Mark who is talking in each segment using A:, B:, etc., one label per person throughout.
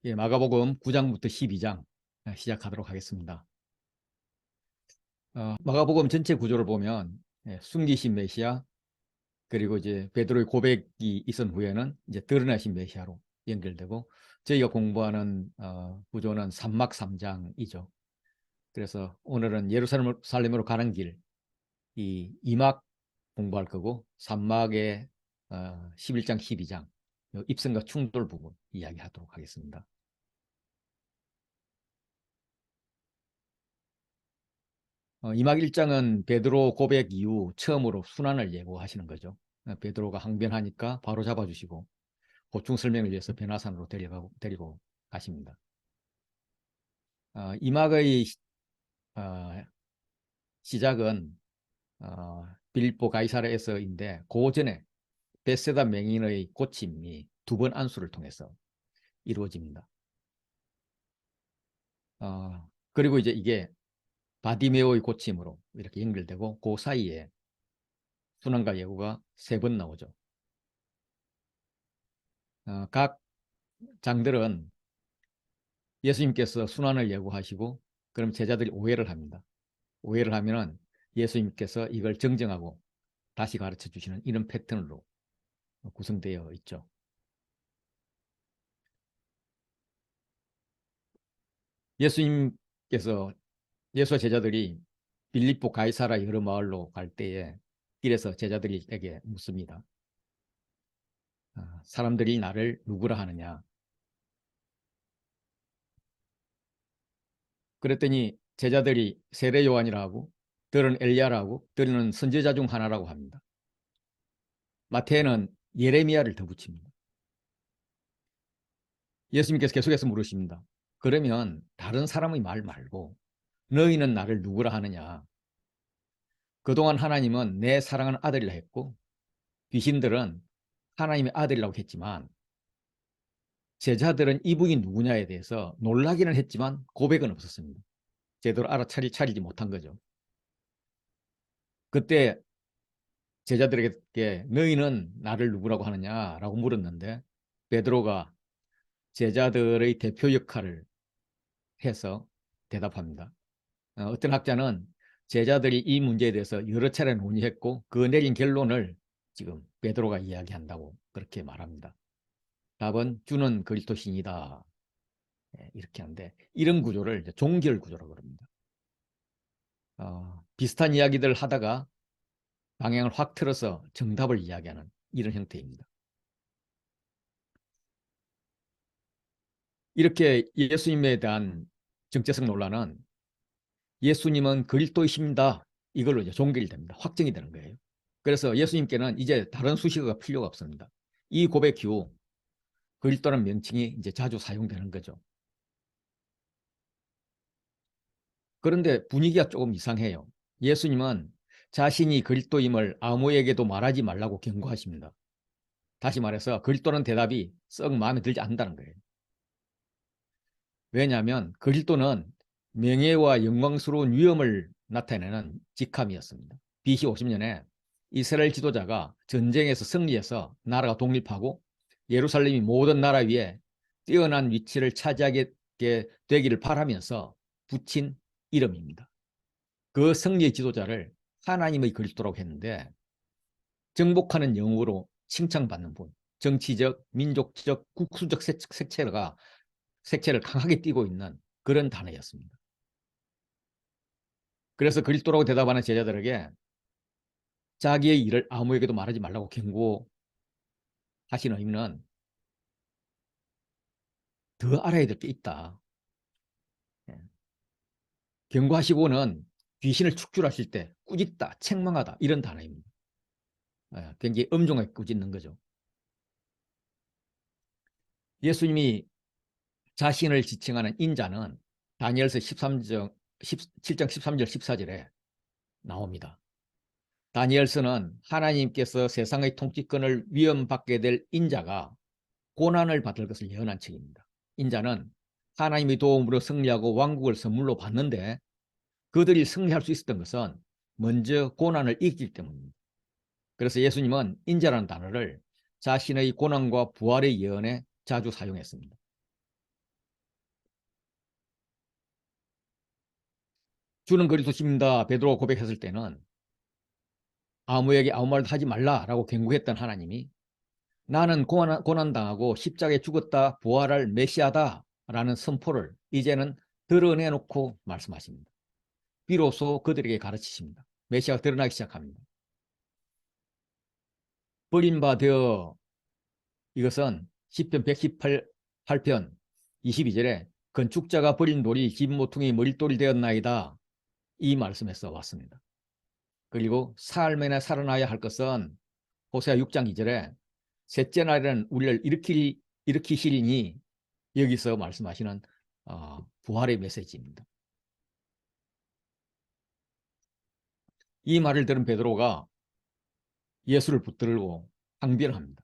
A: 예, 마가복음 9장부터 12장 시작하도록 하겠습니다. 마가복음 전체 구조를 보면 숨기신 메시아 그리고 이제 베드로의 고백이 있은 후에는 이제 드러나신 메시아로 연결되고 저희가 공부하는 구조는 3막 3장이죠. 그래서 오늘은 예루살렘으로 가는 길 이 2막 공부할 거고 3막의 11장 12장 입성과 충돌 부분 이야기하도록 하겠습니다. 2막 1장은 베드로 고백 이후 처음으로 순환을 예고하시는 거죠. 베드로가 항변하니까 바로 잡아주시고 보충 설명을 위해서 변화산으로 데리고 가십니다. 2막의 시작은 빌립보 가이사랴에서인데 그 전에 베세다 맹인의 고침이 두 번 안수를 통해서 이루어집니다. 그리고 이제 이게 바디메오의 고침으로 이렇게 연결되고 그 사이에 순환과 예고가 세 번 나오죠. 각 장들은 예수님께서 순환을 예고하시고 그럼 제자들이 오해를 합니다. 오해를 하면은 예수님께서 이걸 정정하고 다시 가르쳐 주시는 이런 패턴으로 구성되어 있죠. 예수님께서 예수와 제자들이 빌립보 가이사라 여러 마을로 갈 때에 길에서 제자들에게 묻습니다. 사람들이 나를 누구라 하느냐? 그랬더니 제자들이 세례 요한이라고, 들은 엘리야라고, 들은 선지자 중 하나라고 합니다. 마태는 예레미야를 더 붙입니다. 예수님께서 계속해서 물으십니다. 그러면 다른 사람의 말 말고 너희는 나를 누구라 하느냐? 그동안 하나님은 내 사랑하는 아들이라 했고 귀신들은 하나님의 아들이라고 했지만 제자들은 이분이 누구냐에 대해서 놀라기는 했지만 고백은 없었습니다. 제대로 알아차리지 못한 거죠. 그때 제자들에게 너희는 나를 누구라고 하느냐라고 물었는데 베드로가 제자들의 대표 역할을 해서 대답합니다. 어떤 학자는 제자들이 이 문제에 대해서 여러 차례 논의했고 그 내린 결론을 지금 베드로가 이야기한다고 그렇게 말합니다. 답은 주는 그리스도 신이다. 이렇게 하는데 이런 구조를 종결 구조라고 합니다. 비슷한 이야기들 하다가 방향을 확 틀어서 정답을 이야기하는 이런 형태입니다. 이렇게 예수님에 대한 정체성 논란은 예수님은 그리스도이십니다. 이걸로 이제 종결이 됩니다. 확정이 되는 거예요. 그래서 예수님께는 이제 다른 수식어가 필요가 없습니다. 이 고백 이후 그리스도라는 명칭이 이제 자주 사용되는 거죠. 그런데 분위기가 조금 이상해요. 예수님은 자신이 그리스도임을 아무에게도 말하지 말라고 경고하십니다. 다시 말해서 그리스도는 대답이 썩 마음에 들지 않는다는 거예요. 왜냐하면 그리스도는 명예와 영광스러운 위엄을 나타내는 직함이었습니다. BC 50년에 이스라엘 지도자가 전쟁에서 승리해서 나라가 독립하고 예루살렘이 모든 나라 위에 뛰어난 위치를 차지하게 되기를 바라면서 붙인 이름입니다. 그 승리의 지도자를 하나님의 그리스도라고 했는데 정복하는 영으로 칭찬받는 분, 정치적, 민족적, 국수적 색채를 강하게 띠고 있는 그런 단어였습니다. 그래서 그리스도라고 대답하는 제자들에게 자기의 일을 아무에게도 말하지 말라고 경고하신 의미는 더 알아야 될 게 있다. 경고하시고는 귀신을 축출하실 때 꾸짖다, 책망하다 이런 단어입니다. 굉장히 엄중하게 꾸짖는 거죠. 예수님이 자신을 지칭하는 인자는 다니엘서 7장 13절 14절에 나옵니다. 다니엘서는 하나님께서 세상의 통치권을 위험받게 될 인자가 고난을 받을 것을 예언한 책입니다. 인자는 하나님의 도움으로 승리하고 왕국을 선물로 받는데 그들이 승리할 수 있었던 것은 먼저 고난을 이기기 때문입니다. 그래서 예수님은 인자라는 단어를 자신의 고난과 부활의 예언에 자주 사용했습니다. 주는 그리스도십니다. 베드로가 고백했을 때는 아무에게 아무 말도 하지 말라라고 경고했던 하나님이 나는 고난당하고 십자가에 죽었다 부활할 메시아다라는 선포를 이제는 드러내놓고 말씀하십니다. 비로소 그들에게 가르치십니다. 메시아가 드러나기 시작합니다. 버림바 되어 이것은 시편 118편 22절에 건축자가 버린 돌이 집 모퉁이 머릿돌이 되었나이다. 이 말씀에서 왔습니다. 그리고 삶에 살아나야 할 것은 호세아 6장 2절에 셋째 날에는 우리를 일으키시리니 여기서 말씀하시는 부활의 메시지입니다. 이 말을 들은 베드로가 예수를 붙들고 항변합니다.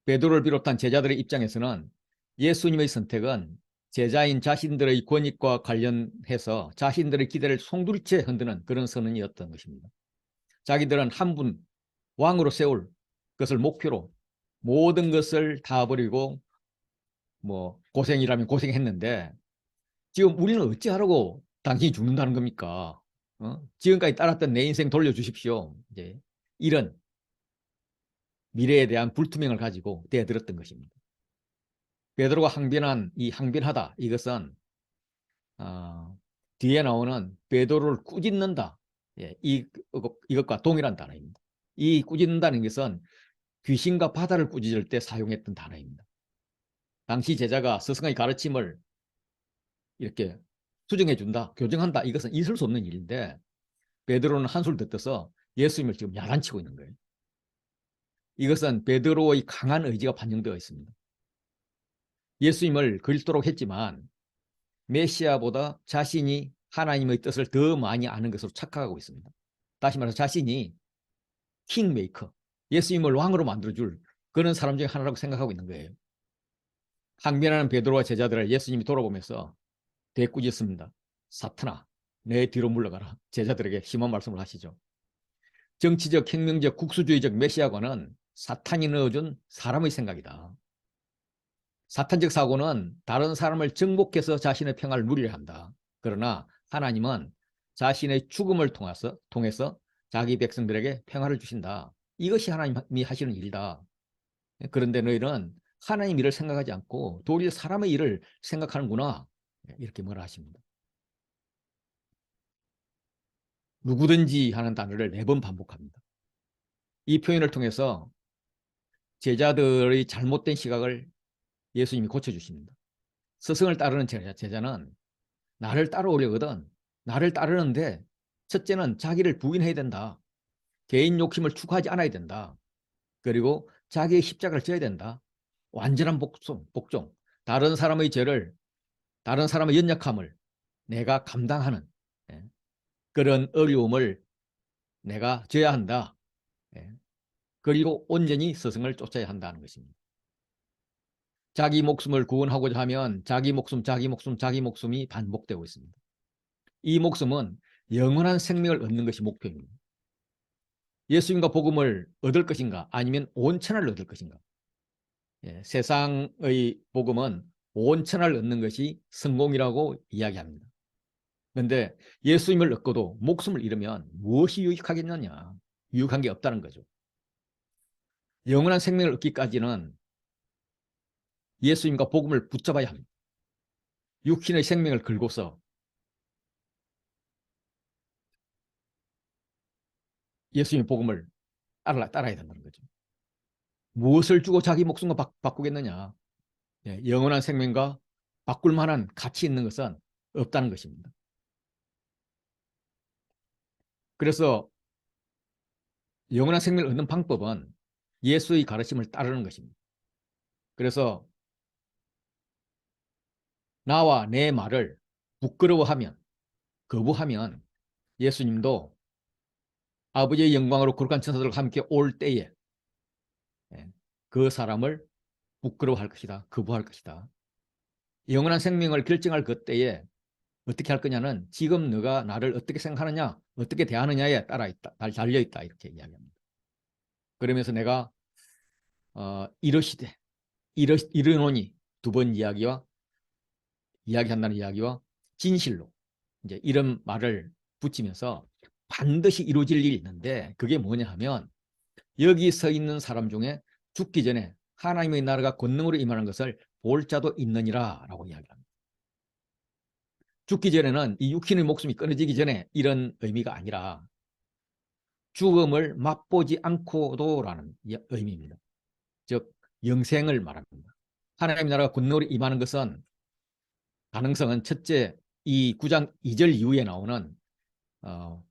A: 베드로를 비롯한 제자들의 입장에서는 예수님의 선택은 제자인 자신들의 권익과 관련해서 자신들의 기대를 송두리째 흔드는 그런 선언이었던 것입니다. 자기들은 한 분 왕으로 세울 것을 목표로 모든 것을 다 버리고 뭐 고생이라면 고생했는데 지금 우리는 어찌하라고 당신이 죽는다는 겁니까? 지금까지 따랐던 내 인생 돌려주십시오. 이제 이런 미래에 대한 불투명을 가지고 대들었던 것입니다. 베드로가 항변한 이 항변하다 이것은 뒤에 나오는 베드로를 꾸짖는다. 예, 이것과 동일한 단어입니다. 이 꾸짖는다는 것은 귀신과 바다를 꾸짖을 때 사용했던 단어입니다. 당시 제자가 스승의 가르침을 이렇게 수정해 준다, 교정한다. 이것은 있을 수 없는 일인데 베드로는 한술 더 떠서 예수님을 지금 야단치고 있는 거예요. 이것은 베드로의 강한 의지가 반영되어 있습니다. 예수님을 그리스도라고 했지만 메시아보다 자신이 하나님의 뜻을 더 많이 아는 것으로 착각하고 있습니다. 다시 말해서 자신이 킹메이커, 예수님을 왕으로 만들어줄 그런 사람 중에 하나라고 생각하고 있는 거예요. 항변하는 베드로와 제자들을 예수님이 돌아보면서 대꾸짖습니다. 사탄아, 내 뒤로 물러가라. 제자들에게 심한 말씀을 하시죠. 정치적, 혁명적, 국수주의적 메시아관은 사탄이 넣어준 사람의 생각이다. 사탄적 사고는 다른 사람을 정복해서 자신의 평화를 누리려 한다. 그러나 하나님은 자신의 죽음을 통해서 자기 백성들에게 평화를 주신다. 이것이 하나님이 하시는 일이다. 그런데 너희는 하나님 일을 생각하지 않고 도리어 사람의 일을 생각하는구나. 이렇게 뭐라 하십니다. 누구든지 하는 단어를 4번 반복합니다. 이 표현을 통해서 제자들의 잘못된 시각을 예수님이 고쳐주십니다. 스승을 따르는 제자는 나를 따라오려거든 나를 따르는데 첫째는 자기를 부인해야 된다. 개인 욕심을 추구하지 않아야 된다. 그리고 자기의 십자가를 져야 된다. 완전한 복종. 다른 사람의 죄를, 다른 사람의 연약함을 내가 감당하는 그런 어려움을 내가 져야 한다. 그리고 온전히 스승을 쫓아야 한다는 것입니다. 자기 목숨을 구원하고자 하면 자기 목숨이 반복되고 있습니다. 이 목숨은 영원한 생명을 얻는 것이 목표입니다. 예수님과 복음을 얻을 것인가 아니면 온천을 얻을 것인가. 세상의 복음은 온천을 얻는 것이 성공이라고 이야기합니다. 그런데 예수님을 얻고도 목숨을 잃으면 무엇이 유익하겠느냐. 유익한 게 없다는 거죠. 영원한 생명을 얻기까지는 예수님과 복음을 붙잡아야 합니다. 육신의 생명을 걸고서 예수님의 복음을 따라야 된다는 거죠. 무엇을 주고 자기 목숨과 바꾸겠느냐. 영원한 생명과 바꿀 만한 가치 있는 것은 없다는 것입니다. 그래서 영원한 생명을 얻는 방법은 예수의 가르침을 따르는 것입니다. 그래서 나와 내 말을 부끄러워하면, 거부하면 예수님도 아버지의 영광으로 거룩한 천사들과 함께 올 때에 그 사람을 부끄러워할 것이다. 거부할 것이다. 영원한 생명을 결정할 그때에 어떻게 할 거냐는 지금 너가 나를 어떻게 생각하느냐, 어떻게 대하느냐에 따라 있다, 달려있다 이렇게 이야기합니다. 그러면서 내가 이르노니 두 번 이야기한다는 이야기와 진실로 이제 이런 말을 붙이면서 반드시 이루어질 일이 있는데 그게 뭐냐 하면 여기 서 있는 사람 중에 죽기 전에 하나님의 나라가 권능으로 임하는 것을 볼 자도 있느니라 라고 이야기합니다. 죽기 전에는 이 육신의 목숨이 끊어지기 전에 이런 의미가 아니라 죽음을 맛보지 않고도라는 의미입니다. 즉 영생을 말합니다. 하나님의 나라가 권능으로 임하는 것은 가능성은 첫째 이 9장 2절 이후에 나오는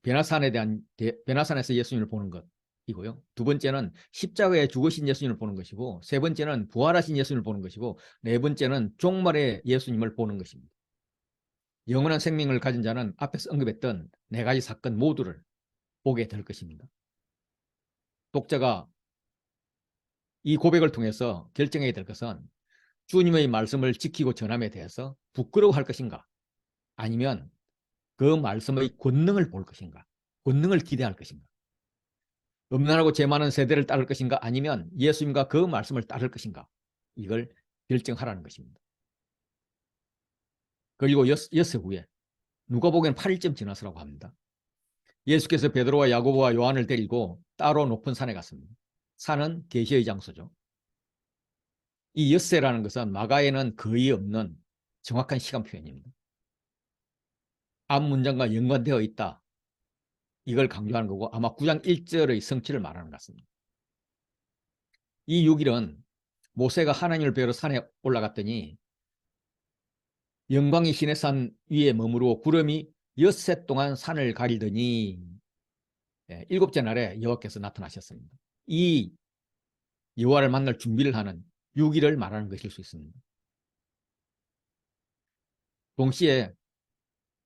A: 베나산에서 예수님을 보는 것이고요. 두 번째는 십자가에 죽으신 예수님을 보는 것이고 세 번째는 부활하신 예수님을 보는 것이고 네 번째는 종말의 예수님을 보는 것입니다. 영원한 생명을 가진 자는 앞에서 언급했던 네 가지 사건 모두를 보게 될 것입니다. 독자가 이 고백을 통해서 결정해야 될 것은 주님의 말씀을 지키고 전함에 대해서 부끄러워할 것인가 아니면 그 말씀의 권능을 볼 것인가 권능을 기대할 것인가 음란하고 죄 많은 세대를 따를 것인가 아니면 예수님과 그 말씀을 따를 것인가 이걸 결정하라는 것입니다. 그리고 엿새 후에 누가복음 8일쯤 지나서라고 합니다. 예수께서 베드로와 야고보와 요한을 데리고 따로 높은 산에 갔습니다. 산은 계시의 장소죠. 이 엿새라는 것은 마가에는 거의 없는 정확한 시간 표현입니다. 앞 문장과 연관되어 있다. 이걸 강조하는 거고 아마 9장 1절의 성취를 말하는 것 같습니다. 이 6일은 모세가 하나님을 뵈러 산에 올라갔더니 영광이 시내산 위에 머무르고 구름이 엿새 동안 산을 가리더니 일곱째 날에 여호와께서 나타나셨습니다. 이 여호와를 만날 준비를 하는 6일을 말하는 것일 수 있습니다. 동시에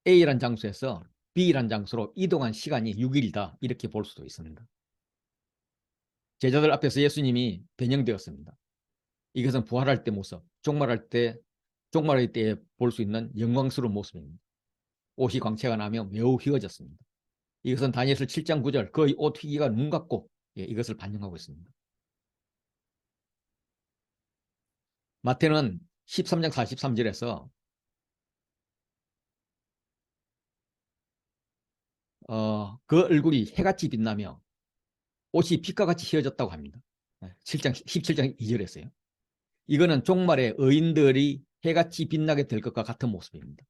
A: A라는 장소에서 B라는 장소로 이동한 시간이 6일이다 이렇게 볼 수도 있습니다. 제자들 앞에서 예수님이 변형되었습니다. 이것은 부활할 때 모습, 종말할 때에 볼 수 있는 영광스러운 모습입니다. 옷이 광채가 나며 매우 휘어졌습니다. 이것은 다니엘서 7장 9절 그의 옷 휘기가 눈 같고 이것을 반영하고 있습니다. 마태는 13장 43절에서 그 얼굴이 해같이 빛나며 옷이 빛과 같이 휘어졌다고 합니다. 17장 2절에서요. 이거는 종말에 의인들이 해같이 빛나게 될 것과 같은 모습입니다.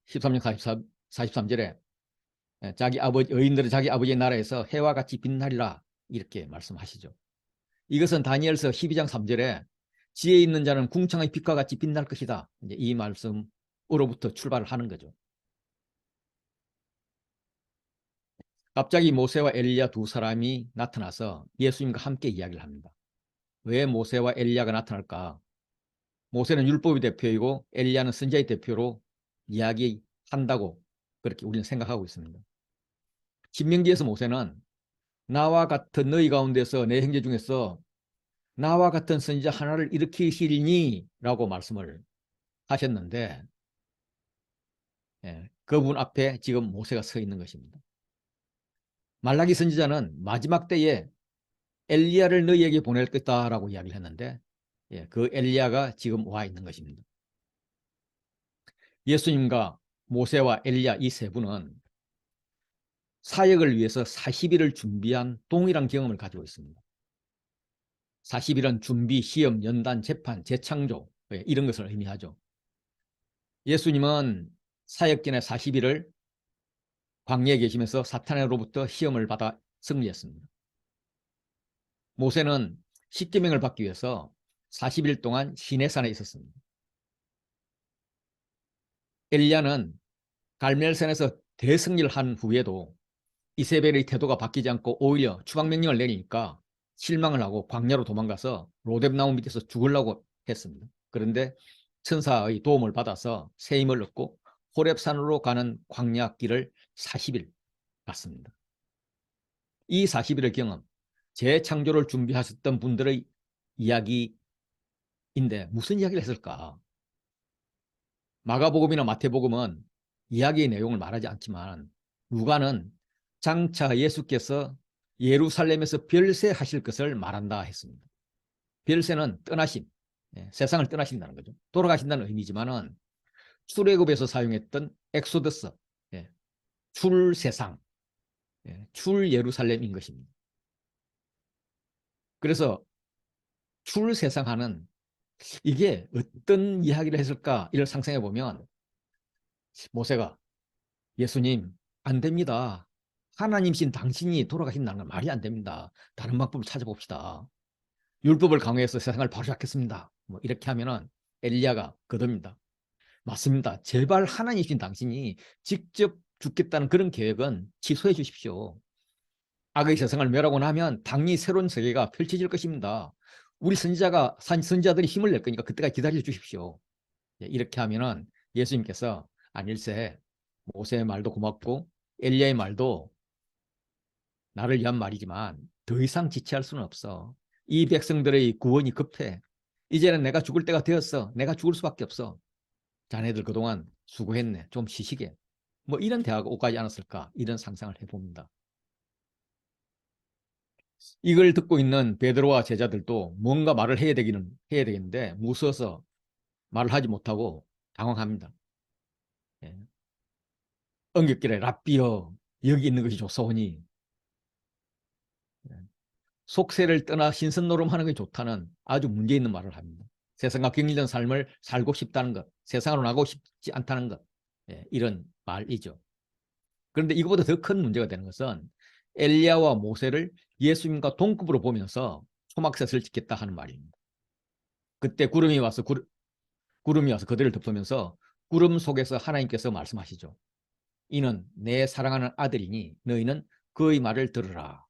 A: 13장 43절에 의인들은 자기 아버지의 나라에서 해와 같이 빛나리라 이렇게 말씀하시죠. 이것은 다니엘서 12장 3절에 지혜 있는 자는 궁창의 빛과 같이 빛날 것이다. 이제 이 말씀으로부터 출발을 하는 거죠. 갑자기 모세와 엘리야 두 사람이 나타나서 예수님과 함께 이야기를 합니다. 왜 모세와 엘리야가 나타날까? 모세는 율법의 대표이고 엘리야는 선지자의 대표로 이야기한다고 그렇게 우리는 생각하고 있습니다. 신명기에서 모세는 나와 같은 너희 가운데서 내 형제 중에서 나와 같은 선지자 하나를 일으키시리니 라고 말씀을 하셨는데 그분 앞에 지금 모세가 서 있는 것입니다. 말라기 선지자는 마지막 때에 엘리야를 너희에게 보낼 것이다라고 이야기를 했는데 그 엘리야가 지금 와 있는 것입니다. 예수님과 모세와 엘리야 이 세 분은 사역을 위해서 40일을 준비한 동일한 경험을 가지고 있습니다. 40일은 준비, 시험, 연단, 재판, 재창조 이런 것을 의미하죠. 예수님은 사역전의 40일을 광야에 계시면서 사탄으로부터 시험을 받아 승리했습니다. 모세는 십계명을 받기 위해서 40일 동안 시내산에 있었습니다. 엘리야는 갈멜산에서 대승리를 한 후에도 이세벨의 태도가 바뀌지 않고 오히려 추방명령을 내리니까 실망을 하고 광야로 도망가서 로뎀나무 밑에서 죽으려고 했습니다. 그런데 천사의 도움을 받아서 새 힘을 얻고 호렙산으로 가는 광야길을 40일 갔습니다. 이 40일의 경험, 재창조를 준비하셨던 분들의 이야기인데 무슨 이야기를 했을까? 마가복음이나 마태복음은 이야기의 내용을 말하지 않지만 누가는 장차 예수께서 예루살렘에서 별세하실 것을 말한다 했습니다. 별세는 떠나심, 세상을 떠나신다는 거죠. 돌아가신다는 의미지만은 출애굽에서 사용했던 엑소더스, 예, 출세상, 예, 출예루살렘인 것입니다. 그래서 출세상하는 이게 어떤 이야기를 했을까 이를 상상해 보면 모세가 예수님 안 됩니다. 하나님신 당신이 돌아가신다는 건 말이 안 됩니다. 다른 방법을 찾아봅시다. 율법을 강화해서 세상을 바로잡겠습니다. 뭐 이렇게 하면은 엘리야가 거듭니다. 맞습니다. 제발 하나님이신 당신이 직접 죽겠다는 그런 계획은 취소해 주십시오. 악의 세상을 멸하고 나면 당연히 새로운 세계가 펼쳐질 것입니다. 우리 선지자들이 힘을 낼 거니까 그때까지 기다려 주십시오. 이렇게 하면은 예수님께서 아닐세 모세의 말도 고맙고 엘리야의 말도 나를 위한 말이지만 더 이상 지체할 수는 없어. 이 백성들의 구원이 급해. 이제는 내가 죽을 때가 되었어. 내가 죽을 수밖에 없어. 자네들 그동안 수고했네. 좀 쉬시게. 뭐 이런 대화가 오가지 않았을까 이런 상상을 해봅니다. 이걸 듣고 있는 베드로와 제자들도 뭔가 말을 해야 되겠는데 무서워서 말을 하지 못하고 당황합니다. 예. 엉겹길에 랍비여 여기 있는 것이 좋사오니 예. 속세를 떠나 신선 노름하는 게 좋다는 아주 문제 있는 말을 합니다. 세상과 격리된 삶을 살고 싶다는 것, 세상으로 나가고 싶지 않다는 것, 예, 이런 말이죠. 그런데 이거보다 더 큰 문제가 되는 것은 엘리야와 모세를 예수님과 동급으로 보면서 초막셋을 지켰다 하는 말입니다. 그때 구름이 와서 그들을 덮으면서 구름 속에서 하나님께서 말씀하시죠. 이는 내 사랑하는 아들이니 너희는 그의 말을 들으라.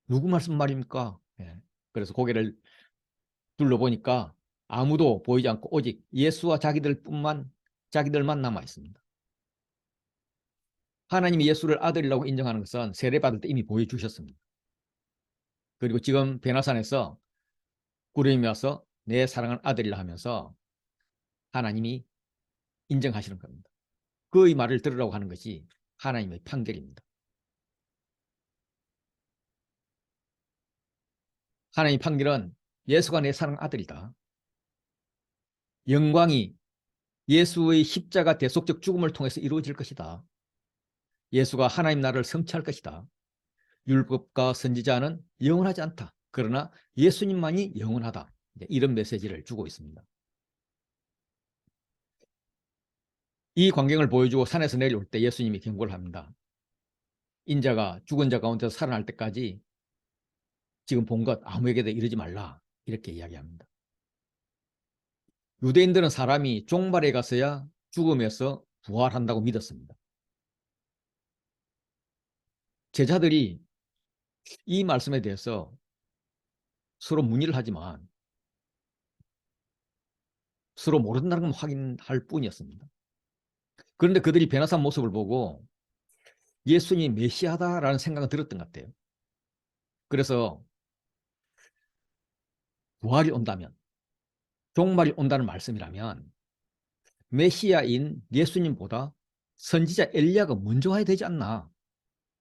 A: 누구 말씀 말입니까? 예. 그래서 고개를 둘러보니까 아무도 보이지 않고 오직 예수와 자기들만 남아 있습니다. 하나님이 예수를 아들이라고 인정하는 것은 세례받을 때 이미 보여주셨습니다. 그리고 지금 베나산에서 구름이 와서 내 사랑하는 아들이라 하면서 하나님이 인정하시는 겁니다. 그의 말을 들으라고 하는 것이 하나님의 판결입니다. 하나님의 판결은 예수가 내 사랑하는 아들이다. 영광이 예수의 십자가 대속적 죽음을 통해서 이루어질 것이다. 예수가 하나님 나라를 성취할 것이다. 율법과 선지자는 영원하지 않다. 그러나 예수님만이 영원하다. 이런 메시지를 주고 있습니다. 이 광경을 보여주고 산에서 내려올 때 예수님이 경고를 합니다. 인자가 죽은 자 가운데서 살아날 때까지 지금 본 것 아무에게도 이르지 말라. 이렇게 이야기합니다. 유대인들은 사람이 종말에 가서야 죽음에서 부활한다고 믿었습니다. 제자들이 이 말씀에 대해서 서로 문의를 하지만 서로 모른다는 건 확인할 뿐이었습니다. 그런데 그들이 변화산 모습을 보고 예수님이 메시아다라는 생각은 들었던 것 같아요. 그래서 부활이 온다면, 종말이 온다는 말씀이라면 메시아인 예수님보다 선지자 엘리야가 먼저 와야 되지 않나,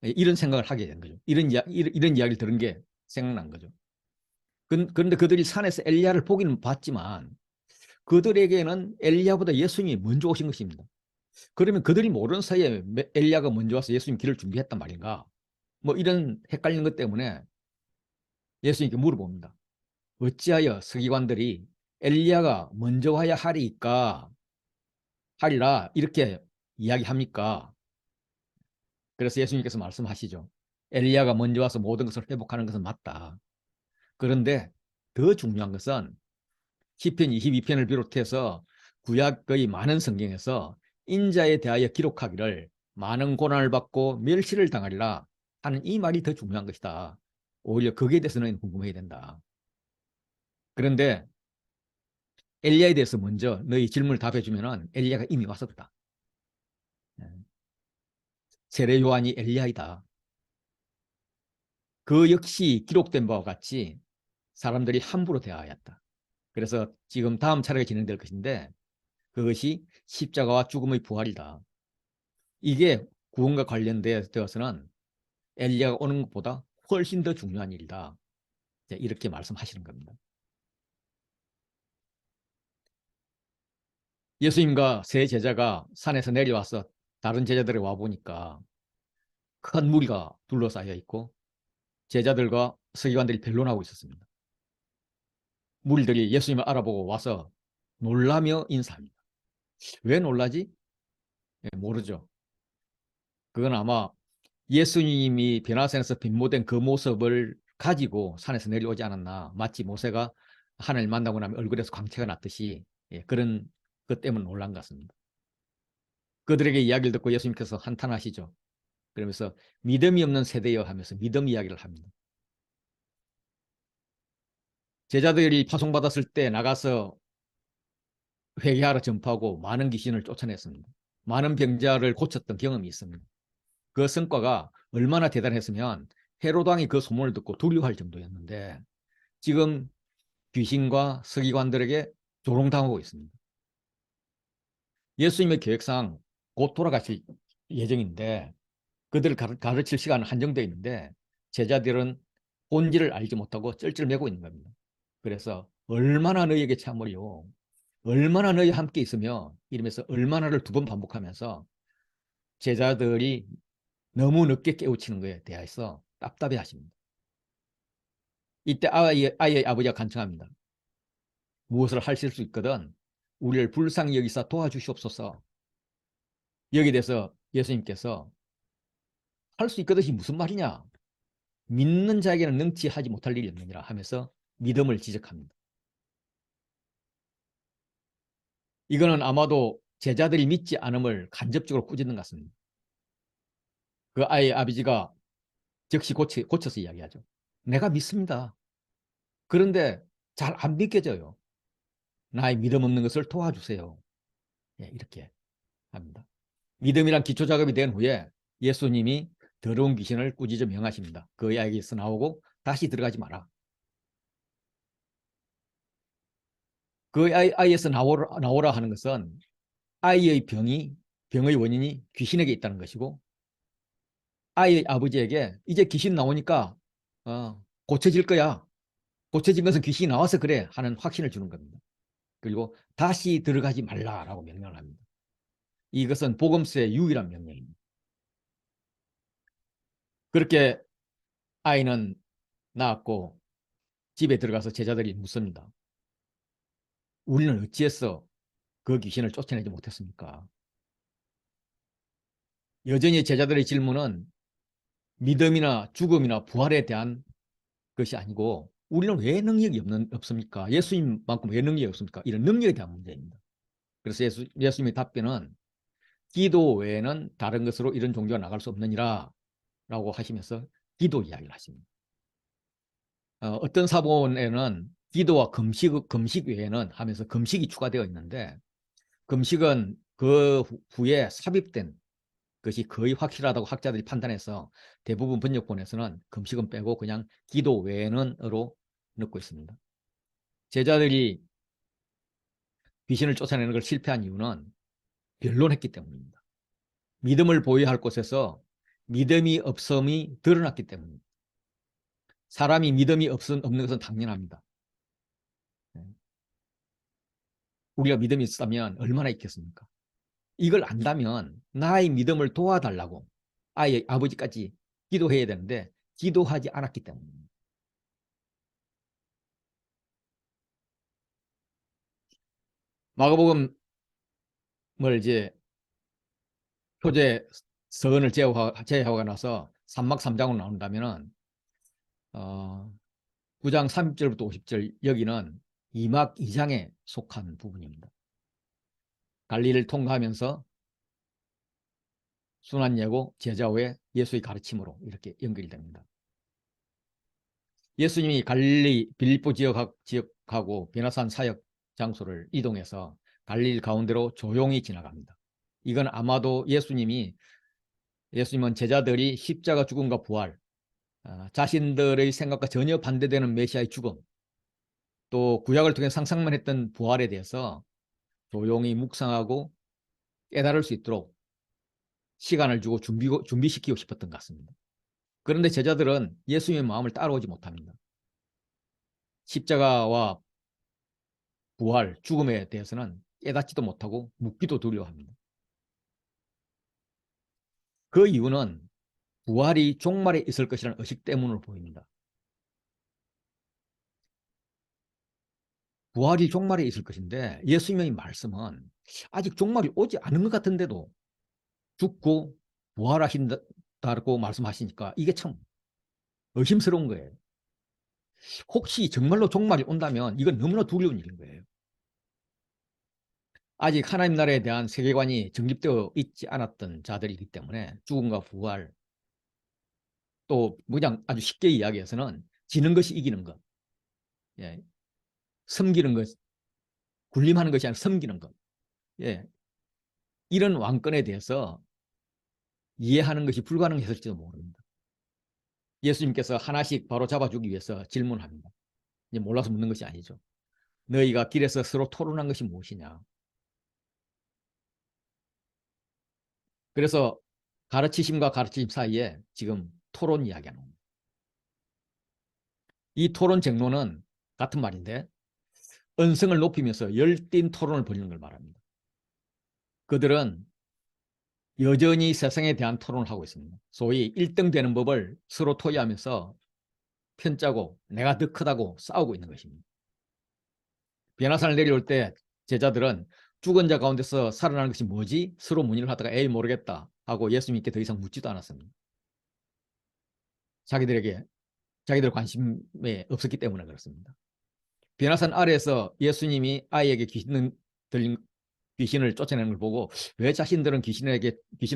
A: 이런 생각을 하게 된 거죠. 이런 이야기를 들은 게 생각난 거죠. 그런데 그들이 산에서 엘리야를 보기는 봤지만 그들에게는 엘리야보다 예수님이 먼저 오신 것입니다. 그러면 그들이 모르는 사이에 엘리야가 먼저 와서 예수님 길을 준비했단 말인가? 뭐 이런 헷갈리는 것 때문에 예수님께 물어봅니다. 어찌하여 서기관들이 엘리야가 먼저 와야 하리라 이렇게 이야기합니까? 그래서 예수님께서 말씀하시죠. 엘리야가 먼저 와서 모든 것을 회복하는 것은 맞다. 그런데 더 중요한 것은 시편 22편을 비롯해서 구약의 많은 성경에서 인자에 대하여 기록하기를 많은 고난을 받고 멸시를 당하리라 하는 이 말이 더 중요한 것이다. 오히려 거기에 대해서는 궁금해야 된다. 그런데 엘리야에 대해서 먼저 너희 질문을 답해주면 엘리야가 이미 왔었다. 세례 요한이 엘리야이다. 그 역시 기록된 바와 같이 사람들이 함부로 대하였다. 그래서 지금 다음 차례가 진행될 것인데 그것이 십자가와 죽음의 부활이다. 이게 구원과 관련되어서는 엘리야가 오는 것보다 훨씬 더 중요한 일이다. 이렇게 말씀하시는 겁니다. 예수님과 세 제자가 산에서 내려와서 다른 제자들이 와보니까 큰 무리가 둘러싸여 있고 제자들과 서기관들이 변론하고 있었습니다. 무리들이 예수님을 알아보고 와서 놀라며 인사합니다. 왜 놀라지? 모르죠. 그건 아마 예수님이 변화산에서 변모된 그 모습을 가지고 산에서 내려오지 않았나. 마치 모세가 하나님을 만나고 나면 얼굴에서 광채가 났듯이 그런 것 때문에 놀란 것 같습니다. 그들에게 이야기를 듣고 예수님께서 한탄하시죠. 그러면서 믿음이 없는 세대여 하면서 믿음 이야기를 합니다. 제자들이 파송받았을 때 나가서 회개하러 전파하고 많은 귀신을 쫓아냈습니다. 많은 병자를 고쳤던 경험이 있습니다. 그 성과가 얼마나 대단했으면 헤로도 왕이 그 소문을 듣고 두려워할 정도였는데 지금 귀신과 서기관들에게 조롱당하고 있습니다. 예수님의 계획상 곧 돌아가실 예정인데 그들을 가르칠 시간은 한정되어 있는데 제자들은 본질을 알지 못하고 쩔쩔매고 있는 겁니다. 그래서 얼마나 너희에게 참으리요, 얼마나 너희 함께 있으며 이러면서 얼마나를 두 번 반복하면서 제자들이 너무 늦게 깨우치는 것에 대해서 답답해 하십니다. 이때 아이의 아버지가 간청합니다. 무엇을 하실 수 있거든 우리를 불쌍히 여기서 도와주시옵소서. 여기에 대해서 예수님께서 할 수 있거든이 무슨 말이냐, 믿는 자에게는 능치하지 못할 일이 없느니라 하면서 믿음을 지적합니다. 이거는 아마도 제자들이 믿지 않음을 간접적으로 꾸짖는 것 같습니다. 그 아이의 아버지가 즉시 고쳐서 이야기하죠. 내가 믿습니다. 그런데 잘 안 믿겨져요. 나의 믿음 없는 것을 도와주세요. 이렇게 합니다. 믿음이란 기초 작업이 된 후에 예수님이 더러운 귀신을 꾸짖어 명하십니다. 그 아이에게서 나오고 다시 들어가지 마라. 그 아이에서 나오라 하는 것은 아이의 병의 원인이 귀신에게 있다는 것이고 아이의 아버지에게 이제 귀신 나오니까 고쳐질 거야. 고쳐진 것은 귀신이 나와서 그래 하는 확신을 주는 겁니다. 그리고 다시 들어가지 말라라고 명령을 합니다. 이것은 복음서의 유일한 명령입니다. 그렇게 아이는 낳았고 집에 들어가서 제자들이 묻습니다. 우리는 어찌해서 그 귀신을 쫓아내지 못했습니까? 여전히 제자들의 질문은 믿음이나 죽음이나 부활에 대한 것이 아니고 우리는 왜 능력이 없습니까? 예수님만큼 왜 능력이 없습니까? 이런 능력에 대한 문제입니다. 그래서 예수님의 답변은 기도 외에는 다른 것으로 이런 종교가 나갈 수 없느니라 라고 하시면서 기도 이야기를 하십니다. 어떤 사본에는 기도와 금식 외에는 하면서 금식이 추가되어 있는데 금식은 그 후에 삽입된 것이 거의 확실하다고 학자들이 판단해서 대부분 번역본에서는 금식은 빼고 그냥 기도 외에는으로 넣고 있습니다. 제자들이 귀신을 쫓아내는 걸 실패한 이유는 변론했기 때문입니다. 믿음을 보여야 할 곳에서 믿음이 없음이 드러났기 때문입니다. 사람이 믿음이 없는 것은 당연합니다. 우리가 믿음이 있다면 얼마나 있겠습니까? 이걸 안다면 나의 믿음을 도와달라고 아이의 아버지까지 기도해야 되는데 기도하지 않았기 때문입니다. 마가복음을 이제 표제 서론을 제외하고 나서 3막 3장으로 나온다면은 9장 30절부터 50절 여기는 2막 2장에 속한 부분입니다. 갈릴리를 통과하면서 순환예고 제자 후에 예수의 가르침으로 이렇게 연결됩니다. 예수님이 갈릴리 빌립보 지역하고 베나산 사역 장소를 이동해서 갈릴리 가운데로 조용히 지나갑니다. 이건 아마도 예수님은 제자들이 십자가 죽음과 부활, 자신들의 생각과 전혀 반대되는 메시아의 죽음, 또 구약을 통해 상상만 했던 부활에 대해서 조용히 묵상하고 깨달을 수 있도록 시간을 주고 준비시키고 싶었던 것 같습니다. 그런데 제자들은 예수님의 마음을 따라오지 못합니다. 십자가와 부활, 죽음에 대해서는 깨닫지도 못하고 묻기도 두려워합니다. 그 이유는 부활이 종말에 있을 것이라는 의식 때문으로 보입니다. 부활이 종말에 있을 것인데 예수님의 말씀은 아직 종말이 오지 않은 것 같은데도 죽고 부활하신다고 말씀하시니까 이게 참 의심스러운 거예요. 혹시 정말로 종말이 온다면 이건 너무나 두려운 일인 거예요. 아직 하나님 나라에 대한 세계관이 정립되어 있지 않았던 자들이기 때문에 죽음과 부활, 또 그냥 아주 쉽게 이야기해서는 지는 것이 이기는 것, 예, 섬기는 것, 군림하는 것이 아니라 섬기는 것, 예, 이런 왕권에 대해서 이해하는 것이 불가능했을지도 모릅니다. 예수님께서 하나씩 바로 잡아주기 위해서 질문합니다. 이제 몰라서 묻는 것이 아니죠. 너희가 길에서 서로 토론한 것이 무엇이냐. 그래서 가르치심과 가르치심 사이에 지금 토론 이야기하는 겁니다. 이 토론 쟁론은 같은 말인데 언성을 높이면서 열띤 토론을 벌이는 걸 말합니다. 그들은 여전히 세상에 대한 토론을 하고 있습니다. 소위 1등 되는 법을 서로 토의하면서 편짜고 내가 더 크다고 싸우고 있는 것입니다. 변화산을 내려올 때 제자들은 죽은 자 가운데서 살아나는 것이 뭐지? 서로 문의를 하다가 에이 모르겠다 하고 예수님께 더 이상 묻지도 않았습니다. 자기들 관심에 없었기 때문에 그렇습니다. 변화산 아래에서 예수님이 아이에게 귀신을 쫓아내는 걸 보고 왜 자신들은 귀신을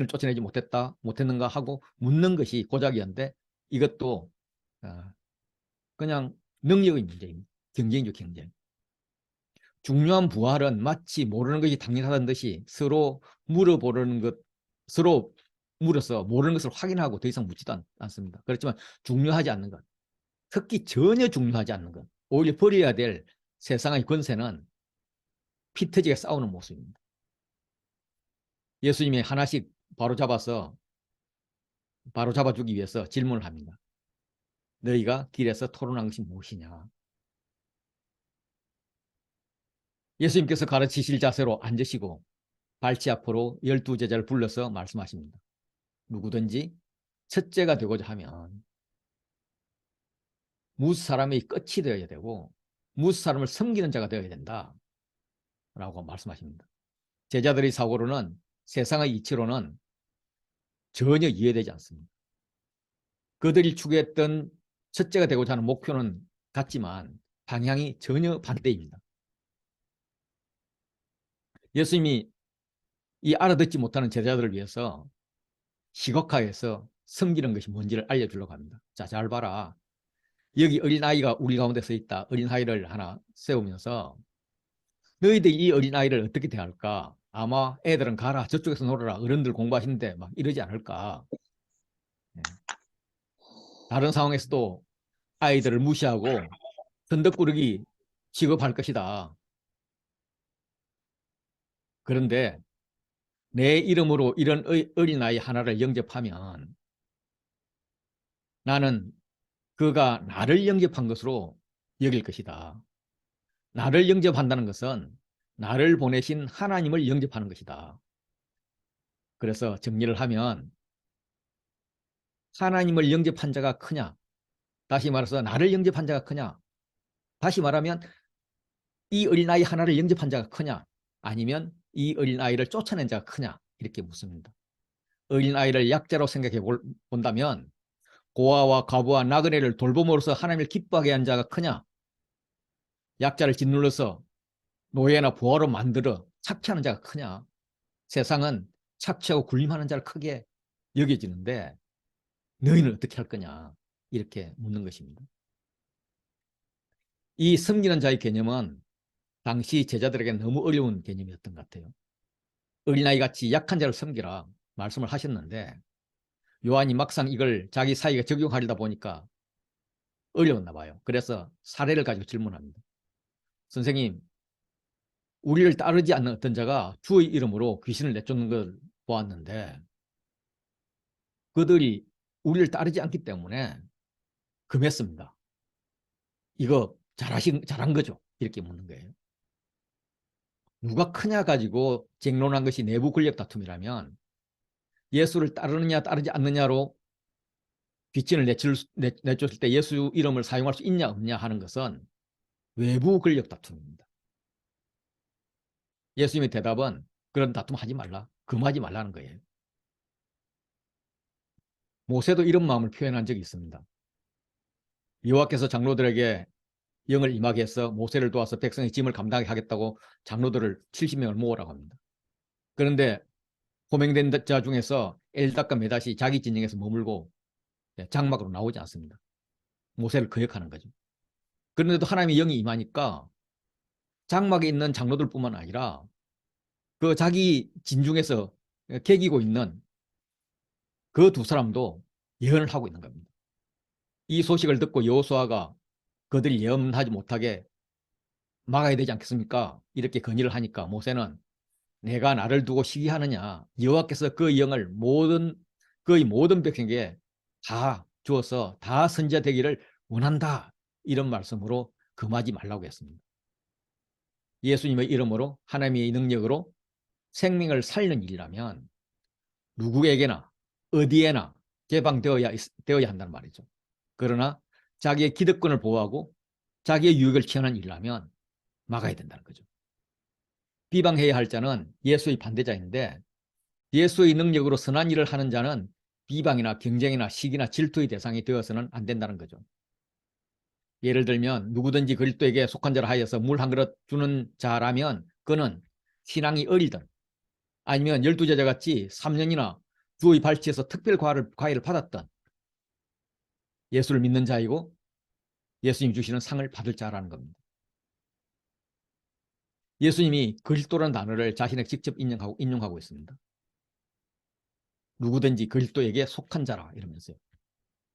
A: 쫓아내지 못했는가 하고 묻는 것이 고작이었는데 이것도 그냥 능력의 문제입니다. 경쟁이죠, 경쟁. 중요한 부활은 마치 모르는 것이 당연하다는 듯이 서로 물어보는 것, 서로 물어서 모르는 것을 확인하고 더 이상 묻지도 않습니다. 그렇지만 중요하지 않는 것, 특히 전혀 중요하지 않는 것, 오히려 버려야 될 세상의 권세는 피 터지게 싸우는 모습입니다. 예수님이 하나씩 바로 잡아주기 위해서 질문을 합니다. 너희가 길에서 토론한 것이 무엇이냐? 예수님께서 가르치실 자세로 앉으시고 발치 앞으로 12제자를 불러서 말씀하십니다. 누구든지 첫째가 되고자 하면 무수 사람의 끝이 되어야 되고 무수 사람을 섬기는 자가 되어야 된다 라고 말씀하십니다. 제자들의 사고로는 세상의 이치로는 전혀 이해되지 않습니다. 그들이 추구했던 첫째가 되고자 하는 목표는 같지만 방향이 전혀 반대입니다. 예수님이 이 알아듣지 못하는 제자들을 위해서 시각화해서 섬기는 것이 뭔지를 알려주려고 합니다. 자, 잘 봐라. 여기 어린아이가 우리 가운데 서 있다. 어린아이를 하나 세우면서 너희들 이 어린아이를 어떻게 대할까? 아마 애들은 가라. 저쪽에서 놀아라. 어른들 공부하시는데 막 이러지 않을까? 다른 상황에서도 아이들을 무시하고 선덕꾸러기 취급할 것이다. 그런데 내 이름으로 이런 어린아이 하나를 영접하면 나는 그가 나를 영접한 것으로 여길 것이다. 나를 영접한다는 것은 나를 보내신 하나님을 영접하는 것이다. 그래서 정리를 하면 하나님을 영접한 자가 크냐? 다시 말해서 나를 영접한 자가 크냐? 다시 말하면 이 어린아이 하나를 영접한 자가 크냐? 아니면 이 어린아이를 쫓아낸 자가 크냐? 이렇게 묻습니다. 어린아이를 약자로 생각해 본다면 고아와 과부와 나그네를 돌봄으로써 하나님을 기뻐하게 한 자가 크냐? 약자를 짓눌러서 노예나 부하로 만들어 착취하는 자가 크냐? 세상은 착취하고 군림하는 자를 크게 여겨지는데 너희는 어떻게 할 거냐? 이렇게 묻는 것입니다. 이 섬기는 자의 개념은 당시 제자들에게 너무 어려운 개념이었던 것 같아요. 어린아이같이 약한 자를 섬기라 말씀을 하셨는데 요한이 막상 이걸 자기 사이에 적용하려다 보니까 어려웠나 봐요. 그래서 사례를 가지고 질문합니다. 선생님, 우리를 따르지 않는 어떤 자가 주의 이름으로 귀신을 내쫓는 걸 보았는데 그들이 우리를 따르지 않기 때문에 금했습니다. 이거 잘한 거죠? 이렇게 묻는 거예요. 누가 크냐 가지고 쟁론한 것이 내부 권력 다툼이라면 예수를 따르느냐 따르지 않느냐로 뒷진을 내쫓을 때 예수 이름을 사용할 수 있냐 없냐 하는 것은 외부 권력 다툼입니다. 예수님의 대답은 그런 다툼 하지 말라. 금하지 말라는 거예요. 모세도 이런 마음을 표현한 적이 있습니다. 여호와께서 장로들에게 영을 임하게 해서 모세를 도와서 백성의 짐을 감당하게 하겠다고 장로들을 70명을 모으라고 합니다. 그런데 호명된 자 중에서 엘닷과 메닷이 자기 진영에서 머물고 장막으로 나오지 않습니다. 모세를 거역하는 거죠. 그런데도 하나님의 영이 임하니까 장막에 있는 장로들뿐만 아니라 그 자기 진중에서 개기고 있는 그 두 사람도 예언을 하고 있는 겁니다. 이 소식을 듣고 여호수아가 그들이 예언하지 못하게 막아야 되지 않겠습니까? 이렇게 건의를 하니까 모세는 내가 나를 두고 시기하느냐, 여호와께서 그 영을 거의 모든 백성에게 다 주어서 다 선지자 되기를 원한다, 이런 말씀으로 금하지 말라고 했습니다. 예수님의 이름으로 하나님의 능력으로 생명을 살리는 일이라면 누구에게나 어디에나 개방되어야 한다는 말이죠. 그러나 자기의 기득권을 보호하고 자기의 유익을 취하는 일이라면 막아야 된다는 거죠. 비방해야 할 자는 예수의 반대자인데 예수의 능력으로 선한 일을 하는 자는 비방이나 경쟁이나 시기나 질투의 대상이 되어서는 안 된다는 거죠. 예를 들면 누구든지 그리스도에게 속한 자라 하여서 물 한 그릇 주는 자라면 그는 신앙이 어리든 아니면 12제자 같이 3년이나 주의 발치에서 특별 과외를 받았던 예수를 믿는 자이고 예수님 주시는 상을 받을 자라는 겁니다. 예수님이 그리스도라는 단어를 자신에게 직접 인용하고 있습니다. 누구든지 그리스도에게 속한 자라 이러면서요.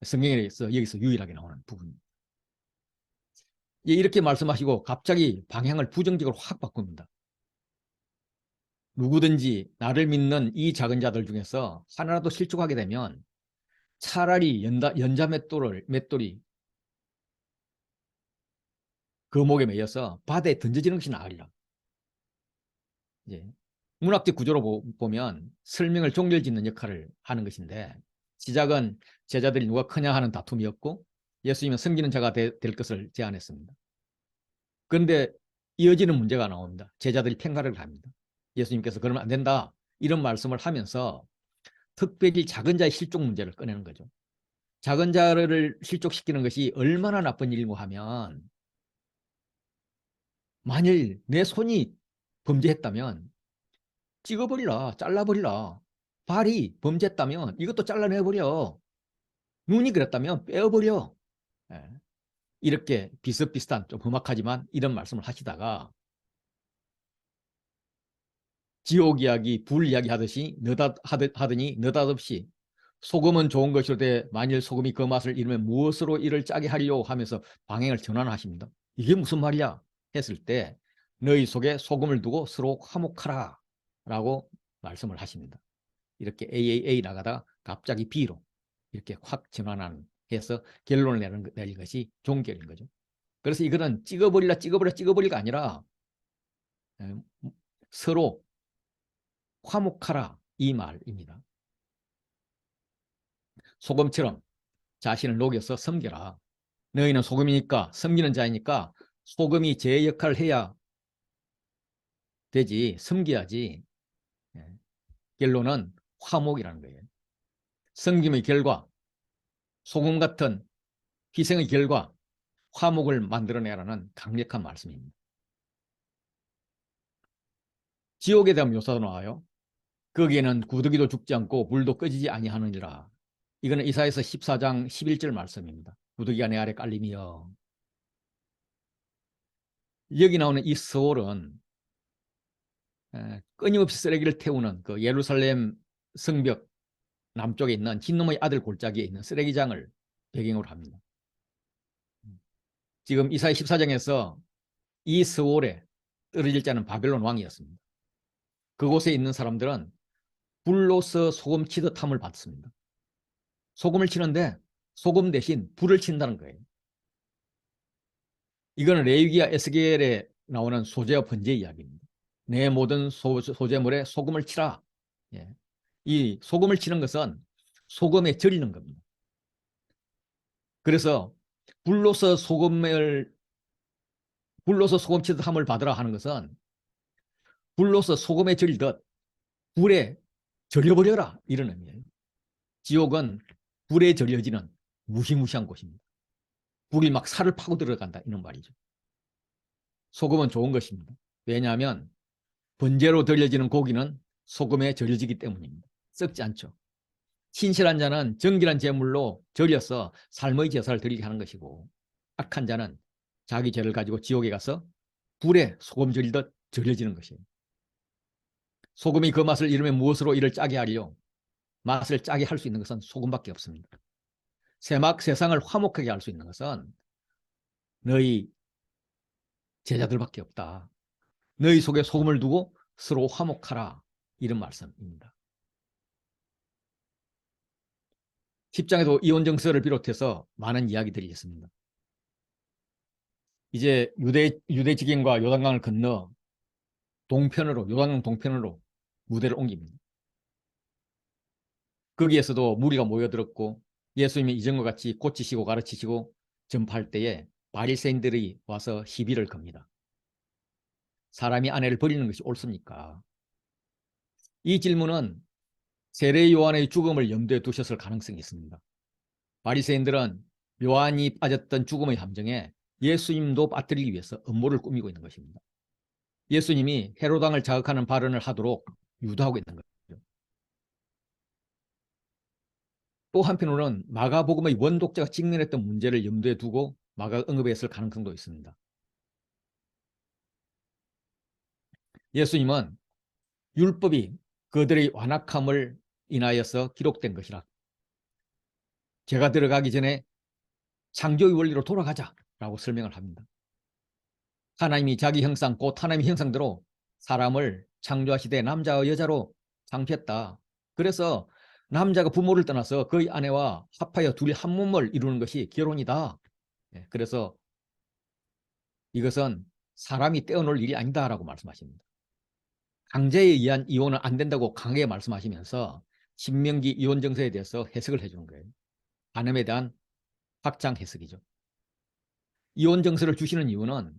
A: 성경에서 여기서 유일하게 나오는 부분입니다. 이렇게 말씀하시고 갑자기 방향을 부정적으로 확 바꿉니다. 누구든지 나를 믿는 이 작은 자들 중에서 하나라도 실족하게 되면 차라리 연자 맷돌이 그 목에 매여서 바다에 던져지는 것이 나으리라. 문학적 구조로 보면 설명을 종결짓는 역할을 하는 것인데 시작은 제자들이 누가 크냐 하는 다툼이었고 예수님은 섬기는 자가 될 것을 제안했습니다. 그런데 이어지는 문제가 나옵니다. 제자들이 팽가를 합니다. 예수님께서 그러면 안 된다, 이런 말씀을 하면서 특별히 작은 자의 실족 문제를 꺼내는 거죠. 작은 자를 실족시키는 것이 얼마나 나쁜 일인고 하면 만일 내 손이 범죄했다면 찍어버리라, 잘라버리라. 발이 범죄했다면 이것도 잘라내버려. 눈이 그랬다면 빼어버려. 이렇게 비슷비슷한 좀 험악하지만 이런 말씀을 하시다가 지옥 이야기, 불 이야기 하더니 느닷없이 소금은 좋은 것이로되 만일 소금이 그 맛을 잃으면 무엇으로 이를 짜게 하리요 하면서 방향을 전환하십니다. 이게 무슨 말이야 했을 때 너희 속에 소금을 두고 서로 화목하라 라고 말씀을 하십니다. 이렇게 AAA 나가다가 갑자기 B로 이렇게 확 전환하는 해서 결론을 내린 것이 종결인 거죠. 그래서 이거는 찍어버리가 아니라 서로 화목하라 이 말입니다. 소금처럼 자신을 녹여서 섬겨라. 너희는 소금이니까, 섬기는 자이니까 소금이 제 역할을 해야 되지, 섬겨야지. 결론은 화목이라는 거예요. 섬김의 결과, 소금 같은 희생의 결과, 화목을 만들어내라는 강력한 말씀입니다. 지옥에 대한 묘사도 나와요. 거기에는 구더기도 죽지 않고 불도 꺼지지 아니하느니라. 이거는 이사야서 14장 11절 말씀입니다. 구더기가 내 아래 깔림이여. 여기 나오는 이 서울은 끊임없이 쓰레기를 태우는 그 예루살렘 성벽 남쪽에 있는 흰놈의 아들 골짜기에 있는 쓰레기장을 배경으로 합니다. 지금 이사야 14장에서 이 서울에 떨어질 자는 바벨론 왕이었습니다. 그곳에 있는 사람들은 불로서 소금 치듯 함을 받습니다. 소금을 치는데 소금 대신 불을 친다는 거예요. 이거는 레위기야 에스겔에 나오는 소재와 번제 이야기입니다. 내 모든 소재물에 소금을 치라. 예. 이 소금을 치는 것은 소금에 절이는 겁니다. 그래서 불로서 소금 치듯 함을 받으라 하는 것은 불로서 소금에 절이듯 불에 절여버려라 이런 의미예요. 지옥은 불에 절여지는 무시무시한 곳입니다. 불이 막 살을 파고 들어간다 이런 말이죠. 소금은 좋은 것입니다. 왜냐하면 번제로 드려지는 고기는 소금에 절여지기 때문입니다. 썩지 않죠. 신실한 자는 정결한 제물로 절여서 삶의 제사를 드리게 하는 것이고, 악한 자는 자기 죄를 가지고 지옥에 가서 불에 소금 절이듯 절여지는 것이에요. 소금이 그 맛을 잃으면 무엇으로 이를 짜게 하리요? 맛을 짜게 할 수 있는 것은 소금밖에 없습니다. 세상을 화목하게 할 수 있는 것은 너희 제자들밖에 없다. 너희 속에 소금을 두고 서로 화목하라. 이런 말씀입니다. 10장에도 이혼정서를 비롯해서 많은 이야기들이 있습니다. 이제 유대 지경과 요단강을 건너 요단강 동편으로 무대를 옮깁니다. 거기에서도 무리가 모여들었고 예수님이 이전과 같이 고치시고 가르치시고 전파할 때에 바리새인들이 와서 시비를 겁니다. 사람이 아내를 버리는 것이 옳습니까? 이 질문은 세례 요한의 죽음을 염두에 두셨을 가능성이 있습니다. 바리새인들은 요한이 빠졌던 죽음의 함정에 예수님도 빠뜨리기 위해서 음모를 꾸미고 있는 것입니다. 예수님이 헤로당을 자극하는 발언을 하도록 유도하고 있는 거죠. 또 한편으로는 마가복음의 원독자가 직면했던 문제를 염두에 두고 마가 언급했을 가능성도 있습니다. 예수님은 율법이 그들의 완악함을 인하여서 기록된 것이라, 죄가 들어가기 전에 창조의 원리로 돌아가자라고 설명을 합니다. 하나님이 자기 형상, 곧 하나님의 형상대로 사람을 창조하시되 남자와 여자로 창조했다. 그래서 남자가 부모를 떠나서 그의 아내와 합하여 둘이 한 몸을 이루는 것이 결혼이다. 그래서 이것은 사람이 떼어놓을 일이 아니다라고 말씀하십니다. 강제에 의한 이혼은 안 된다고 강하게 말씀하시면서 신명기 이혼 정서에 대해서 해석을 해주는 거예요. 간음에 대한 확장 해석이죠. 이혼 정서를 주시는 이유는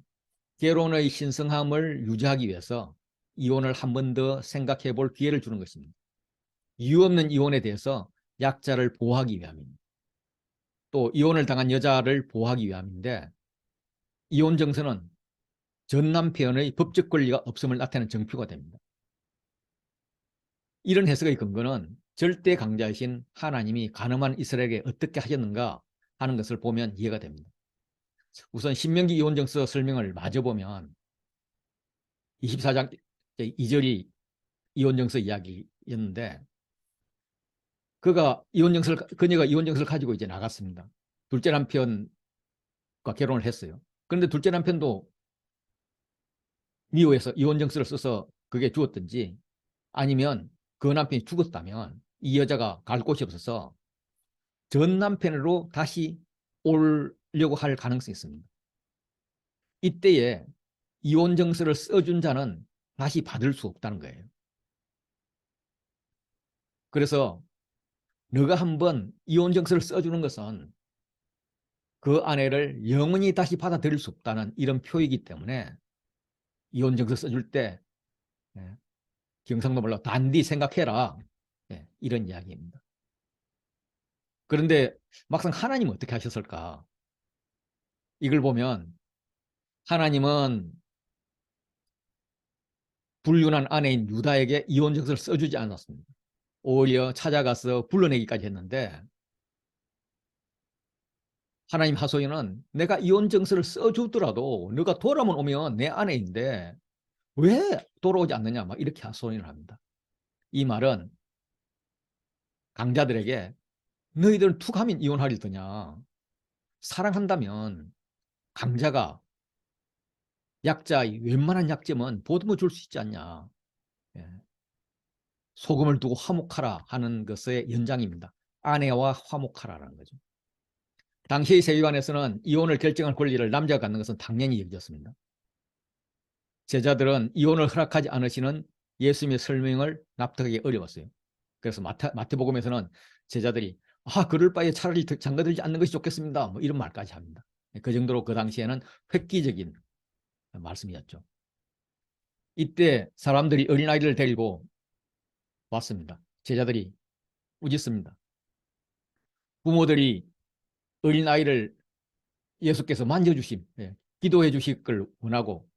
A: 결혼의 신성함을 유지하기 위해서 이혼을 한 번 더 생각해 볼 기회를 주는 것입니다. 이유 없는 이혼에 대해서 약자를 보호하기 위함입니다. 또 이혼을 당한 여자를 보호하기 위함인데, 이혼 정서는 전 남편의 법적 권리가 없음을 나타내는 정표가 됩니다. 이런 해석의 근거는 절대 강자이신 하나님이 간음한 이스라엘에게 어떻게 하셨는가 하는 것을 보면 이해가 됩니다. 우선 신명기 이혼정서 설명을 마저 보면 24장 2절이 이혼정서 이야기였는데, 그녀가 이혼정서를 가지고 이제 나갔습니다. 둘째 남편과 결혼을 했어요. 그런데 둘째 남편도 미워해서 이혼정서를 써서 그게 죽었든지, 아니면 그 남편이 죽었다면 이 여자가 갈 곳이 없어서 전 남편으로 다시 오려고 할 가능성이 있습니다. 이때에 이혼정서를 써준 자는 다시 받을 수 없다는 거예요. 그래서 너가 한번 이혼정서를 써주는 것은 그 아내를 영원히 다시 받아들일 수 없다는 이런 표이기 때문에 이혼정서 써줄 때 경상도 말로 단디 생각해라, 이런 이야기입니다. 그런데 막상 하나님은 어떻게 하셨을까? 이걸 보면 하나님은 불륜한 아내인 유다에게 이혼정서를 써주지 않았습니다. 오히려 찾아가서 불러내기까지 했는데, 하나님 하소연은 내가 이혼정서를 써주더라도 너가 돌아만 오면 내 아내인데 왜 돌아오지 않느냐, 막 이렇게 하소연을 합니다. 이 말은 강자들에게 너희들은 툭 하면 이혼하려 드냐, 사랑한다면 강자가 약자의 웬만한 약점은 보듬어 줄 수 있지 않냐, 소금을 두고 화목하라 하는 것의 연장입니다. 아내와 화목하라라는 거죠. 당시의 세계관에서는 이혼을 결정할 권리를 남자가 갖는 것은 당연히 여겨졌습니다. 제자들은 이혼을 허락하지 않으시는 예수님의 설명을 납득하기 어려웠어요. 그래서 마태복음에서는 제자들이 그럴 바에 차라리 장가들지 않는 것이 좋겠습니다. 뭐 이런 말까지 합니다. 그 정도로 그 당시에는 획기적인 말씀이었죠. 이때 사람들이 어린아이를 데리고 왔습니다. 제자들이 꾸짖습니다. 부모들이 어린아이를 예수께서 만져주심, 기도해 주실 걸 원하고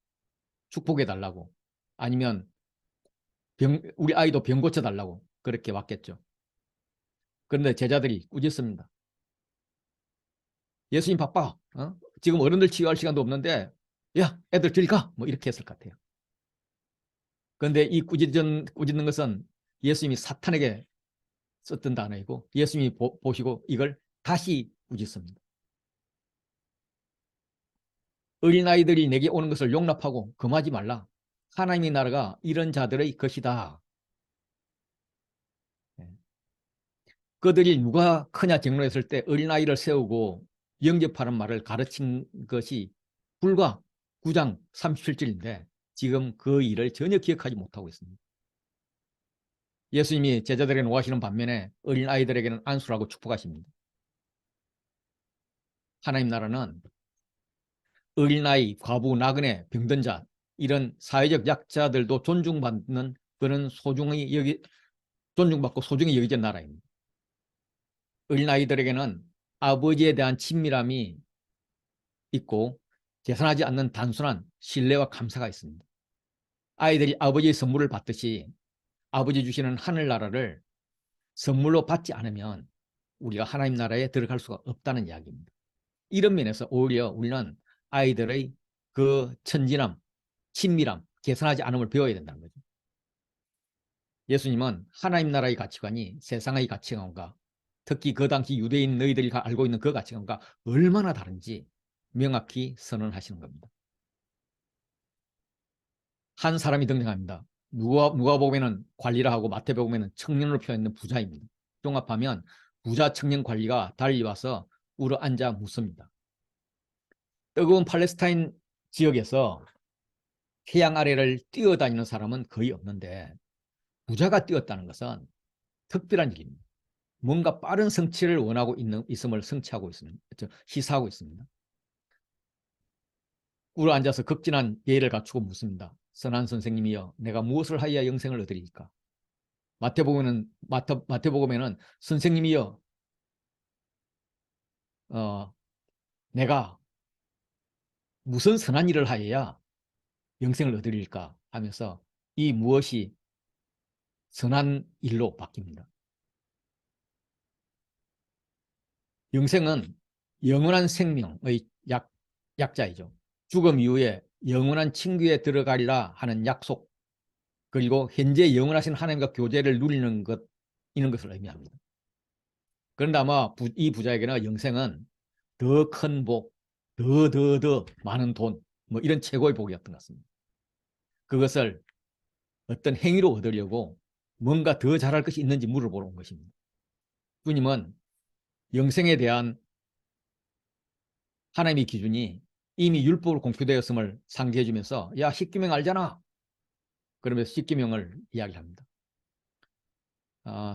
A: 축복해 달라고, 아니면 우리 아이도 병 고쳐 달라고 그렇게 왔겠죠. 그런데 제자들이 꾸짖습니다. 예수님 바빠. 지금 어른들 치유할 시간도 없는데 야 애들 저리 가. 뭐 이렇게 했을 것 같아요. 그런데 이 꾸짖는 것은 예수님이 사탄에게 썼던 단어이고 예수님이 보시고 이걸 다시 꾸짖습니다. 어린아이들이 내게 오는 것을 용납하고 금하지 말라. 하나님의 나라가 이런 자들의 것이다. 그들이 누가 크냐 경론했을 때 어린아이를 세우고 영접하는 말을 가르친 것이 불과 9장 37절인데 지금 그 일을 전혀 기억하지 못하고 있습니다. 예수님이 제자들에게 노하시는 반면에 어린아이들에게는 안수라고 축복하십니다. 하나님 나라는 어린아이, 과부, 나그네, 병든 자 이런 사회적 약자들도 존중받는 그런 존중받고 소중히 여겨진 나라입니다. 어린아이들에게는 아버지에 대한 친밀함이 있고 계산하지 않는 단순한 신뢰와 감사가 있습니다. 아이들이 아버지의 선물을 받듯이 아버지 주시는 하늘나라를 선물로 받지 않으면 우리가 하나님 나라에 들어갈 수가 없다는 이야기입니다. 이런 면에서 오히려 우리는 아이들의 그 천진함, 친밀함, 계산하지 않음을 배워야 된다는 거죠. 예수님은 하나님 나라의 가치관이 세상의 가치관과 특히 그 당시 유대인 너희들이 알고 있는 그 가치관과 얼마나 다른지 명확히 선언하시는 겁니다. 한 사람이 등장합니다. 누가복음에는 관리라 하고 마태복음에는 청년으로 표현된 부자입니다. 종합하면 부자 청년 관리가 달려와서 울어 앉아 묻습니다. 뜨거운 팔레스타인 지역에서 태양 아래를 뛰어다니는 사람은 거의 없는데 부자가 뛰었다는 것은 특별한 일입니다. 뭔가 빠른 성취를 원하고 있음을 성취하고 있습니다. 시사하고 있습니다. 울어 앉아서 극진한 예의를 갖추고 묻습니다. 선한 선생님이여, 내가 무엇을 하여야 영생을 얻으리까? 마태복음에는 선생님이여, 내가 무슨 선한 일을 하여야 영생을 얻으리까 하면서 이 무엇이 선한 일로 바뀝니다. 영생은 영원한 생명의 약자이죠. 죽음 이후에 영원한 친구에 들어가리라 하는 약속, 그리고 현재 영원하신 하나님과 교제를 누리는 것, 이런 것을 의미합니다. 그런데 아마 이 부자에게는 영생은 더 큰 복, 더 많은 돈, 뭐 이런 최고의 복이었던 것 같습니다. 그것을 어떤 행위로 얻으려고 뭔가 더 잘할 것이 있는지 물어보러 온 것입니다. 주님은 영생에 대한 하나님의 기준이 이미 율법으로 공표되었음을 상기해 주면서 야, 십계명 알잖아. 그러면서 십계명을 이야기합니다.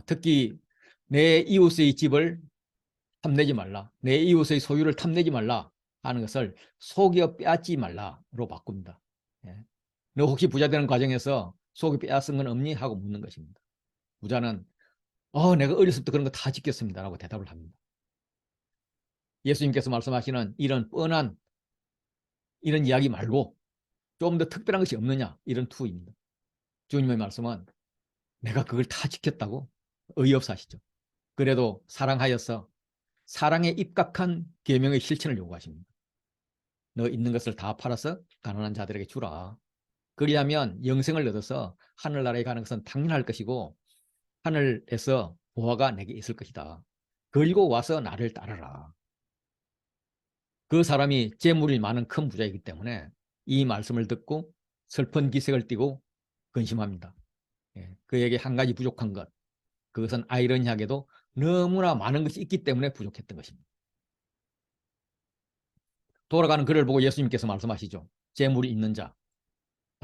A: 특히 내 이웃의 집을 탐내지 말라, 내 이웃의 소유를 탐내지 말라 하는 것을 속여 빼앗지 말라로 바꿉니다. 너 혹시 부자 되는 과정에서 속여 빼앗은 건 없니? 하고 묻는 것입니다. 부자는 내가 어렸을 때 그런 거 다 지켰습니다 라고 대답을 합니다. 예수님께서 말씀하시는 이런 뻔한 이런 이야기 말고 좀 더 특별한 것이 없느냐, 이런 투입니다. 주님의 말씀은 내가 그걸 다 지켰다고? 어이없어 하시죠. 그래도 사랑하여서 사랑에 입각한 계명의 실천을 요구하십니다. 너 있는 것을 다 팔아서 가난한 자들에게 주라. 그리하면 영생을 얻어서 하늘나라에 가는 것은 당연할 것이고 하늘에서 보화가 내게 있을 것이다. 그리고 와서 나를 따르라. 그 사람이 재물이 많은 큰 부자이기 때문에 이 말씀을 듣고 슬픈 기색을 띠고 근심합니다. 그에게 한 가지 부족한 것, 그것은 아이러니하게도 너무나 많은 것이 있기 때문에 부족했던 것입니다. 돌아가는 그를 보고 예수님께서 말씀하시죠. 재물이 있는 자,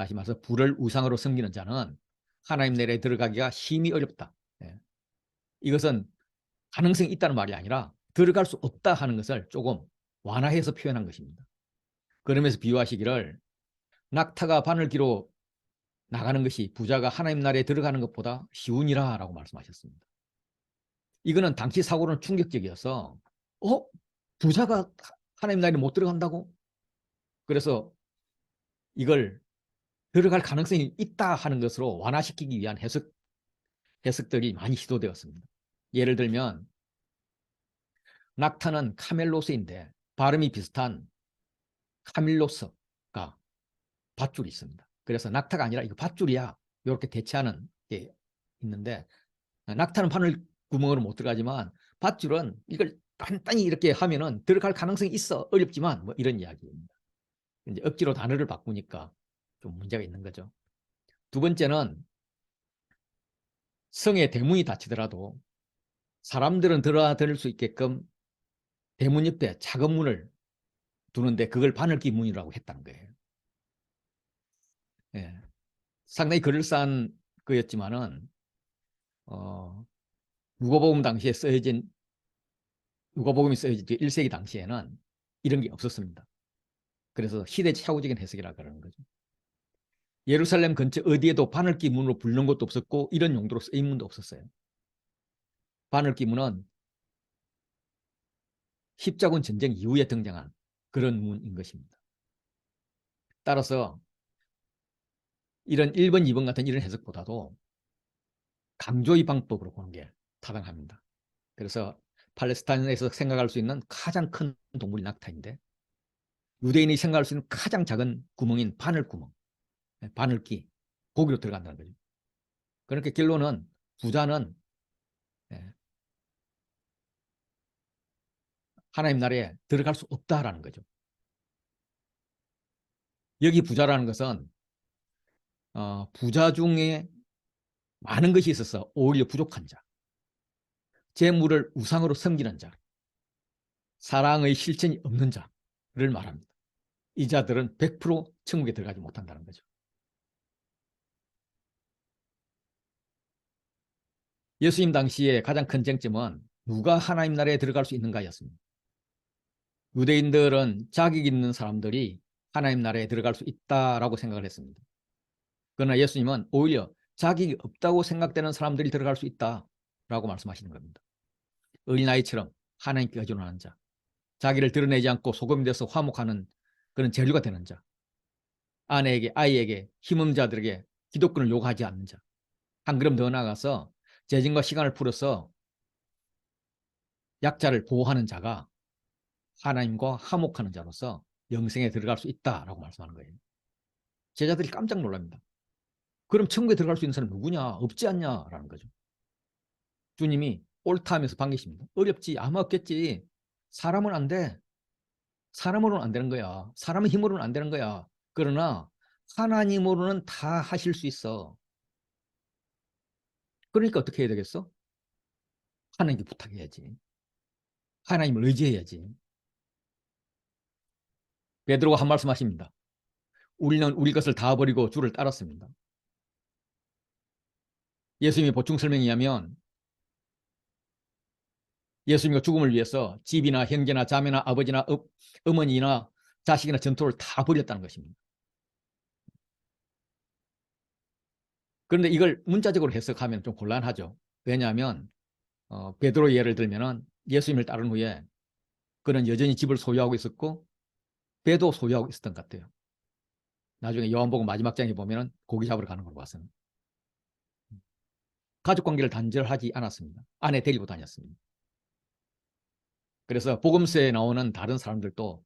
A: 다시 말해서 부를 우상으로 섬기는 자는 하나님 나라에 들어가기가 심히 어렵다. 예. 이것은 가능성이 있다는 말이 아니라 들어갈 수 없다 하는 것을 조금 완화해서 표현한 것입니다. 그러면서 비유하시기를 낙타가 바늘기로 나가는 것이 부자가 하나님 나라에 들어가는 것보다 쉬우니라 라고 말씀하셨습니다. 이거는 당시 사고는 충격적이어서 부자가 하나님 나라에 못 들어간다고? 그래서 이걸 들어갈 가능성이 있다 하는 것으로 완화시키기 위한 해석들이 많이 시도되었습니다. 예를 들면 낙타는 카멜로스인데 발음이 비슷한 카밀로스가 밧줄이 있습니다. 그래서 낙타가 아니라 이거 밧줄이야. 이렇게 대체하는 게 있는데 낙타는 바늘 구멍으로 못 들어가지만 밧줄은 이걸 단단히 이렇게 하면은 들어갈 가능성이 있어. 어렵지만 뭐 이런 이야기입니다. 이제 억지로 단어를 바꾸니까 좀 문제가 있는 거죠. 두 번째는 성의 대문이 닫히더라도 사람들은 들어들 수 있게끔 대문 옆에 작은 문을 두는데 그걸 바늘기 문이라고 했다는 거예요. 예. 상당히 그럴싸한 거였지만은 누가복음 당시에 쓰여진 누가복음이 쓰여진 1세기 당시에는 이런 게 없었습니다. 그래서 시대착오적인 해석이라 그러는 거죠. 예루살렘 근처 어디에도 바늘기 문으로 부르는 것도 없었고 이런 용도로 쓰인 문도 없었어요. 바늘기 문은 십자군 전쟁 이후에 등장한 그런 문인 것입니다. 따라서 이런 1번, 2번 같은 이런 해석보다도 강조의 방법으로 보는 게 타당합니다. 그래서 팔레스타인에서 생각할 수 있는 가장 큰 동물이 낙타인데 유대인이 생각할 수 있는 가장 작은 구멍인 바늘구멍, 바늘기, 거기로 들어간다는 거죠. 그렇게 결론은 부자는 하나님 나라에 들어갈 수 없다라는 거죠. 여기 부자라는 것은 부자 중에 많은 것이 있어서 오히려 부족한 자, 재물을 우상으로 섬기는 자, 사랑의 실천이 없는 자를 말합니다. 이 자들은 100% 천국에 들어가지 못한다는 거죠. 예수님 당시에 가장 큰 쟁점은 누가 하나님 나라에 들어갈 수 있는가였습니다. 유대인들은 자격 있는 사람들이 하나님 나라에 들어갈 수 있다라고 생각을 했습니다. 그러나 예수님은 오히려 자격이 없다고 생각되는 사람들이 들어갈 수 있다라고 말씀하시는 겁니다. 어린아이처럼 하나님께 의존하는 자, 자기를 드러내지 않고 소금이 돼서 화목하는 그런 재료가 되는 자, 아내에게, 아이에게, 힘없는 자들에게 기독권을 요구하지 않는 자, 한 걸음 더 나아가서 재정과 시간을 풀어서 약자를 보호하는 자가 하나님과 화목하는 자로서 영생에 들어갈 수 있다라고 말씀하는 거예요. 제자들이 깜짝 놀랍니다. 그럼 천국에 들어갈 수 있는 사람이 누구냐? 없지 않냐라는 거죠. 주님이 옳다 하면서 반기십니다. 어렵지, 아마 없겠지. 사람은 안 돼. 사람으로는 안 되는 거야. 사람의 힘으로는 안 되는 거야. 그러나 하나님으로는 다 하실 수 있어. 그러니까 어떻게 해야 되겠어? 하나님께 부탁해야지. 하나님을 의지해야지. 베드로가 한 말씀 하십니다. 우리는 우리 것을 다 버리고 주를 따랐습니다. 예수님의 보충 설명에 의하면 예수님과 죽음을 위해서 집이나 형제나 자매나 아버지나 어머니나 자식이나 전토를 다 버렸다는 것입니다. 그런데 이걸 문자적으로 해석하면 좀 곤란하죠. 왜냐하면 베드로 예를 들면 예수님을 따른 후에 그는 여전히 집을 소유하고 있었고 배도 소유하고 있었던 것 같아요. 나중에 요한복음 마지막 장에 보면 고기 잡으러 가는 걸 봤어요. 가족관계를 단절하지 않았습니다. 아내 데리고 다녔습니다. 그래서 복음서에 나오는 다른 사람들도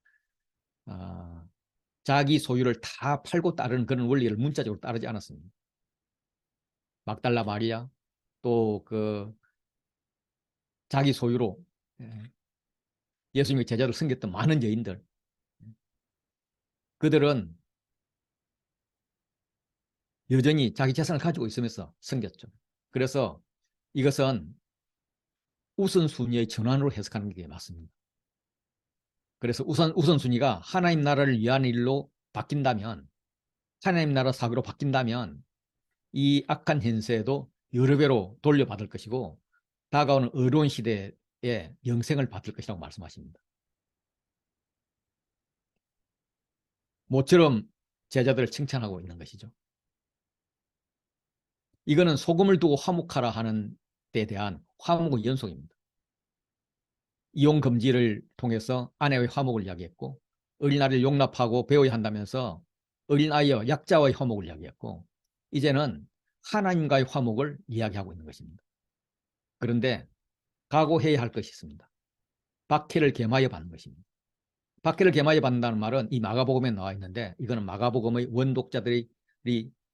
A: 자기 소유를 다 팔고 따르는 그런 원리를 문자적으로 따르지 않았습니다. 막달라 마리아 또 그 자기 소유로 예수님의 제자를 섬겼던 많은 여인들, 그들은 여전히 자기 재산을 가지고 있으면서 섬겼죠. 그래서 이것은 우선순위의 전환으로 해석하는 게 맞습니다. 그래서 우선순위가 하나님 나라를 위한 일로 바뀐다면 하나님 나라 사회로 바뀐다면 이 악한 현세도 여러 배로 돌려받을 것이고 다가오는 어려운 시대에 영생을 받을 것이라고 말씀하십니다. 모처럼 제자들을 칭찬하고 있는 것이죠. 이거는 소금을 두고 화목하라 하는 데 대한 화목의 연속입니다. 이용 금지를 통해서 아내의 화목을 이야기했고 어린아이를 용납하고 배워야 한다면서 어린아이와 약자와의 화목을 이야기했고 이제는 하나님과의 화목을 이야기하고 있는 것입니다. 그런데 각오해야 할 것이 있습니다. 박해를 겸하여 받는 것입니다. 박해를 겸하여 받는다는 말은 이 마가복음에 나와 있는데 이거는 마가복음의 원독자들이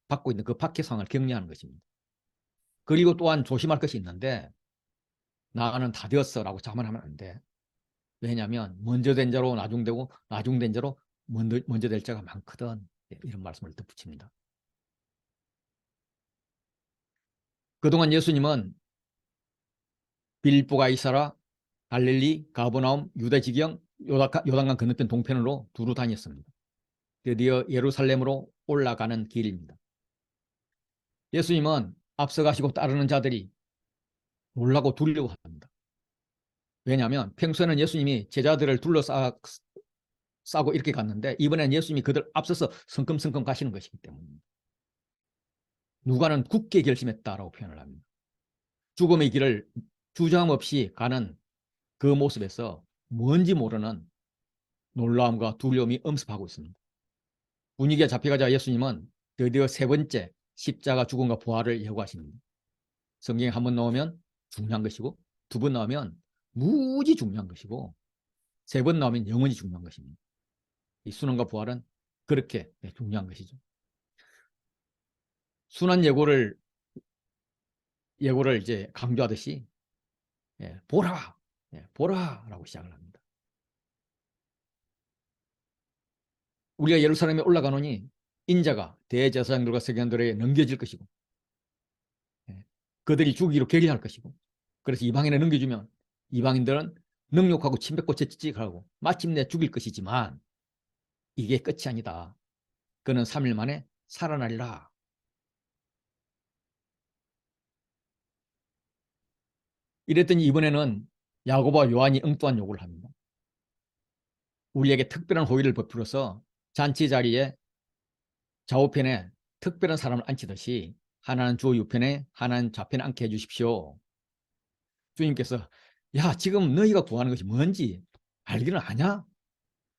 A: 받고 있는 그 박해 상황을 격려하는 것입니다. 그리고 또한 조심할 것이 있는데 나는 다 되었어 라고 자만하면 안 돼. 왜냐하면 먼저 된 자로 나중되고 나중된 자로 먼저 될 자가 많거든. 이런 말씀을 덧붙입니다. 그동안 예수님은 빌립보 가이사라, 갈릴리, 가버나움, 유대 지경, 요단강 건너편 동편으로 두루 다녔습니다. 드디어 예루살렘으로 올라가는 길입니다. 예수님은 앞서가시고 따르는 자들이 놀라고 두려워합니다. 왜냐하면 평소에는 예수님이 제자들을 둘러싸고 이렇게 갔는데 이번에는 예수님이 그들 앞서서 성큼성큼 가시는 것이기 때문입니다. 누가는 굳게 결심했다라고 표현을 합니다. 죽음의 길을 주저함 없이 가는 그 모습에서 뭔지 모르는 놀라움과 두려움이 엄습하고 있습니다. 분위기가 잡혀가자 예수님은 드디어 세 번째 십자가 죽음과 부활을 예고하십니다. 성경에 한 번 나오면 중요한 것이고 두 번 나오면 무지 중요한 것이고 세 번 나오면 영원히 중요한 것입니다. 이 순환과 부활은 그렇게 중요한 것이죠. 순환 예고를 이제 강조하듯이 보라, 보라라고 시작을 합니다. 우리가 예루살렘에 올라가노니 인자가 대제사장들과 서기관들에게 넘겨질 것이고 그들이 죽이기로 결의할 것이고 그래서 이방인에 넘겨주면 이방인들은 능욕하고 침뱉고 채찍하고 마침내 죽일 것이지만 이게 끝이 아니다. 그는 3일 만에 살아나리라. 이랬더니 이번에는 야고보와 요한이 엉뚱한 요구를 합니다. 우리에게 특별한 호의를 베풀어서 잔치 자리에 좌우편에 특별한 사람을 앉히듯이 하나는 주 우편에 하나는 좌편에 앉게 해주십시오. 주님께서 야 지금 너희가 구하는 것이 뭔지 알기는 아냐?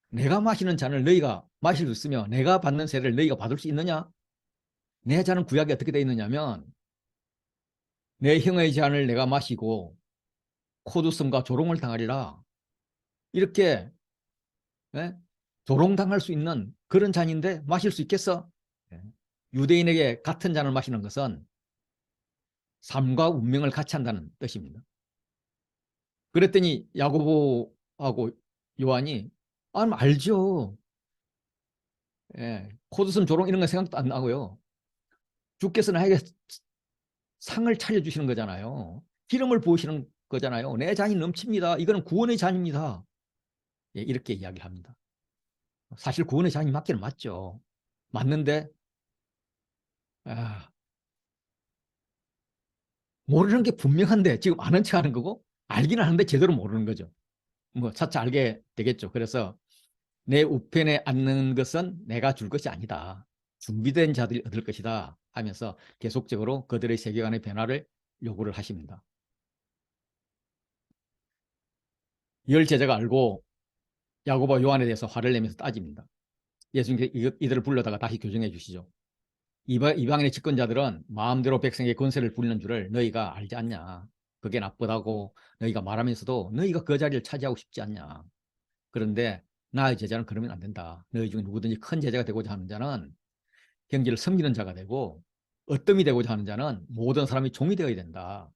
A: 내가 마시는 잔을 너희가 마실 수 있으며 내가 받는 세례를 너희가 받을 수 있느냐? 내 잔은 구약이 어떻게 되어 있느냐면 내 형의 잔을 내가 마시고 코두섬과 조롱을 당하리라. 이렇게 조롱당할 수 있는 그런 잔인데 마실 수 있겠어? 유대인에게 같은 잔을 마시는 것은 삶과 운명을 같이 한다는 뜻입니다. 그랬더니 야고보하고 요한이 알죠. 코드섬 조롱 이런 거 생각도 안 나고요. 주께서 나에게 상을 차려주시는 거잖아요. 기름을 부으시는 거잖아요. 내 잔이 넘칩니다. 이거는 구원의 잔입니다. 이렇게 이야기를 합니다. 사실 구원의 잔이 맞기는 맞죠. 맞는데 모르는 게 분명한데 지금 아는 척 하는 거고 알기는 하는데 제대로 모르는 거죠. 뭐 차차 알게 되겠죠. 그래서 내 우편에 앉는 것은 내가 줄 것이 아니다. 준비된 자들이 얻을 것이다 하면서 계속적으로 그들의 세계관의 변화를 요구를 하십니다. 열 제자가 알고 야고보와 요한에 대해서 화를 내면서 따집니다. 예수님께서 이들을 불러다가 다시 교정해 주시죠. 이방인의 집권자들은 마음대로 백성의 권세를 부리는 줄을 너희가 알지 않냐. 그게 나쁘다고 너희가 말하면서도 너희가 그 자리를 차지하고 싶지 않냐. 그런데 나의 제자는 그러면 안 된다. 너희 중에 누구든지 큰 제자가 되고자 하는 자는 형제를 섬기는 자가 되고 어뜸이 되고자 하는 자는 모든 사람이 종이 되어야 된다.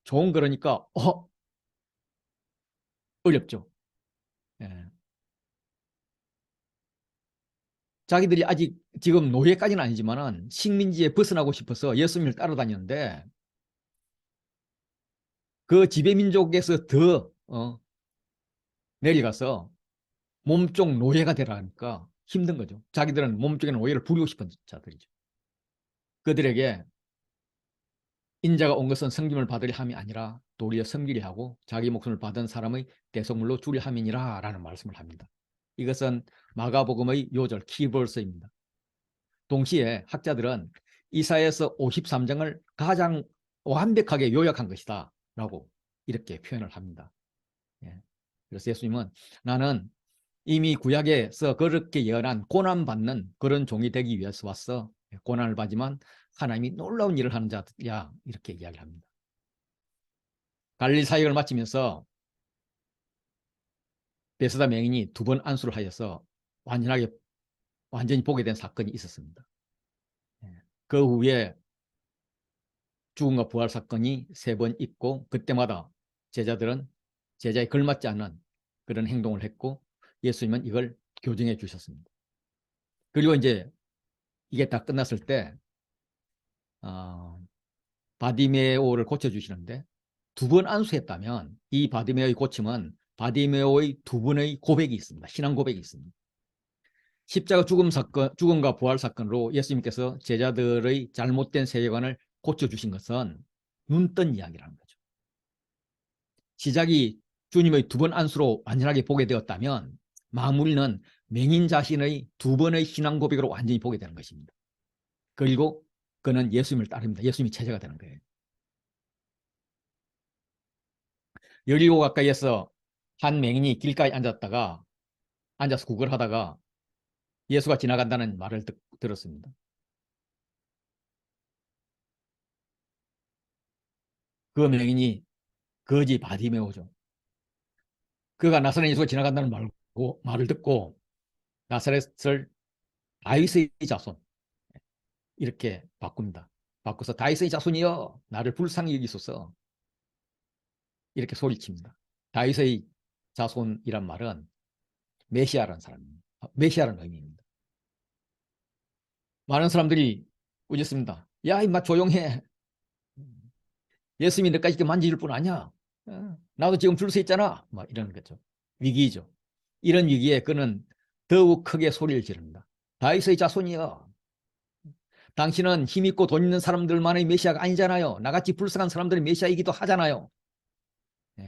A: 종 그러니까 어렵죠. 예. 자기들이 아직 지금 노예까지는 아니지만은 식민지에 벗어나고 싶어서 예수님을 따라다녔는데 그 지배민족에서 더 내려가서 몸종 노예가 되라니까 힘든 거죠. 자기들은 몸쪽에는 오해를 부리고 싶은 자들이죠. 그들에게 인자가 온 것은 섬김을 받으려 함이 아니라 도리어 섬기려 하고 자기 목숨을 받은 사람의 대속물로 주려 함이니라 라는 말씀을 합니다. 이것은 마가복음의 요절 키버스입니다. 동시에 학자들은 이사야서 53장을 가장 완벽하게 요약한 것이다 라고 이렇게 표현을 합니다. 예. 그래서 예수님은 나는 이미 구약에서 그렇게 예언한 고난받는 그런 종이 되기 위해서 왔어. 고난을 받지만 하나님이 놀라운 일을 하는 자야 이렇게 이야기를 합니다. 갈릴리 사역을 마치면서 베스다 맹인이 2번 안수를 하여서 완전히 보게 된 사건이 있었습니다. 그 후에 죽음과 부활 사건이 3번 있고 그때마다 제자들은 제자에 걸맞지 않은 그런 행동을 했고 예수님은 이걸 교정해 주셨습니다. 그리고 이제 이게 다 끝났을 때 바디메오를 고쳐주시는데 2번 안수했다면 이 바디메오의 고침은 바디메오의 2번의 고백이 있습니다. 신앙 고백이 있습니다. 십자가 죽음과 부활 사건으로 예수님께서 제자들의 잘못된 세계관을 고쳐주신 것은 눈뜬 이야기라는 거죠. 시작이 주님의 2번 안수로 완전하게 보게 되었다면 마무리는 맹인 자신의 2번의 신앙 고백으로 완전히 보게 되는 것입니다. 그리고 그는 예수님을 따릅니다. 예수님이 체제가 되는 거예요. 여리고 가까이에서 한 맹인이 길가에 앉아서 구걸하다가 예수가 지나간다는 말을 들었습니다. 그 맹인이 거지 바디메오죠. 그가 나사렛 예수가 지나간다는 말을 듣고 나사렛을 다윗의 자손 이렇게 바꿉니다. 바꿔서 다윗의 자손이여 나를 불쌍히 여기소서 이렇게 소리칩니다. 다윗의 자손이란 말은 메시아라는 사람입니다. 메시아라는 의미입니다. 많은 사람들이 꾸짖습니다. 야 임마 조용해. 예수님이 너까지 만질 뿐 아니야. 나도 지금 줄 서 있잖아. 막 이러는 거죠. 위기죠. 이런 위기에 그는 더욱 크게 소리를 지릅니다. 다윗의 자손이여. 당신은 힘있고 돈 있는 사람들만의 메시아가 아니잖아요. 나같이 불쌍한 사람들이 메시아이기도 하잖아요.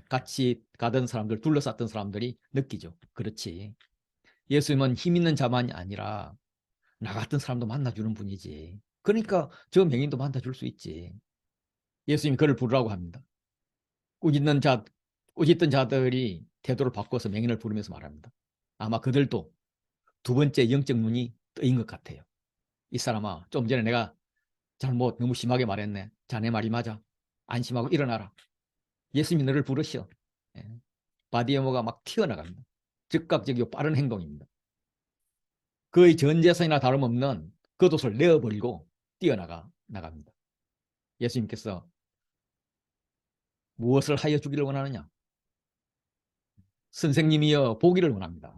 A: 같이 가던 사람들, 둘러쌌던 사람들이 느끼죠. 그렇지. 예수님은 힘 있는 자만이 아니라 나 같은 사람도 만나주는 분이지. 그러니까 저 맹인도 만나줄 수 있지. 예수님이 그를 부르라고 합니다. 꾸짖던 자들이 태도를 바꿔서 맹인을 부르면서 말합니다. 아마 그들도 2번째 영적 눈이 뜨인 것 같아요. 이 사람아, 좀 전에 내가 잘못 너무 심하게 말했네. 자네 말이 맞아. 안심하고 일어나라. 예수님이 너를 부르셔. 바디에모가 막 튀어나갑니다. 즉각적이고 빠른 행동입니다. 그의 전 재산이나 다름없는 겉옷을 내어버리고 나갑니다. 예수님께서 무엇을 하여 주기를 원하느냐? 선생님이여 보기를 원합니다.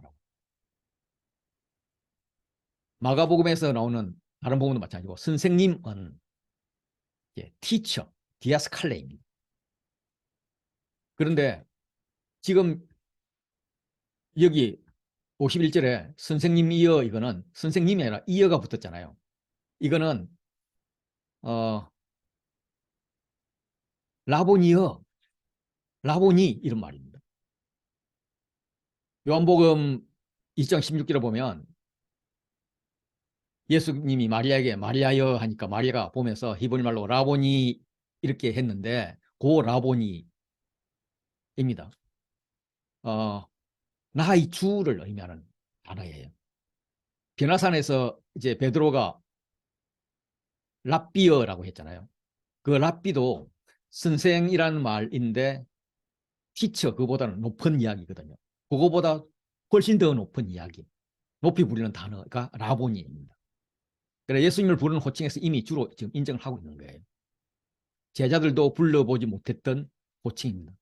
A: 마가복음에서 나오는 다른 복음도 마찬가지고 선생님은 티처, 디아스칼레입니다. 그런데 지금 여기 51절에 선생님이여 이거는 선생님이 아니라 이여가 붙었잖아요. 이거는 라보니여, 라보니 이런 말입니다. 요한복음 2장 16절에 보면 예수님이 마리아에게 마리아여 하니까 마리아가 보면서 히브리 말로 라보니 이렇게 했는데 그 라보니입니다. 나의 주를 의미하는 단어예요. 변화산에서 이제 베드로가 랍비어라고 했잖아요. 그 랍비도 선생이라는 말인데 티처 그보다는 높은 이야기거든요. 그거보다 훨씬 더 높은 이야기, 높이 부르는 단어가 라보니입니다. 그래 예수님을 부르는 호칭에서 이미 주로 지금 인정을 하고 있는 거예요. 제자들도 불러보지 못했던 호칭입니다.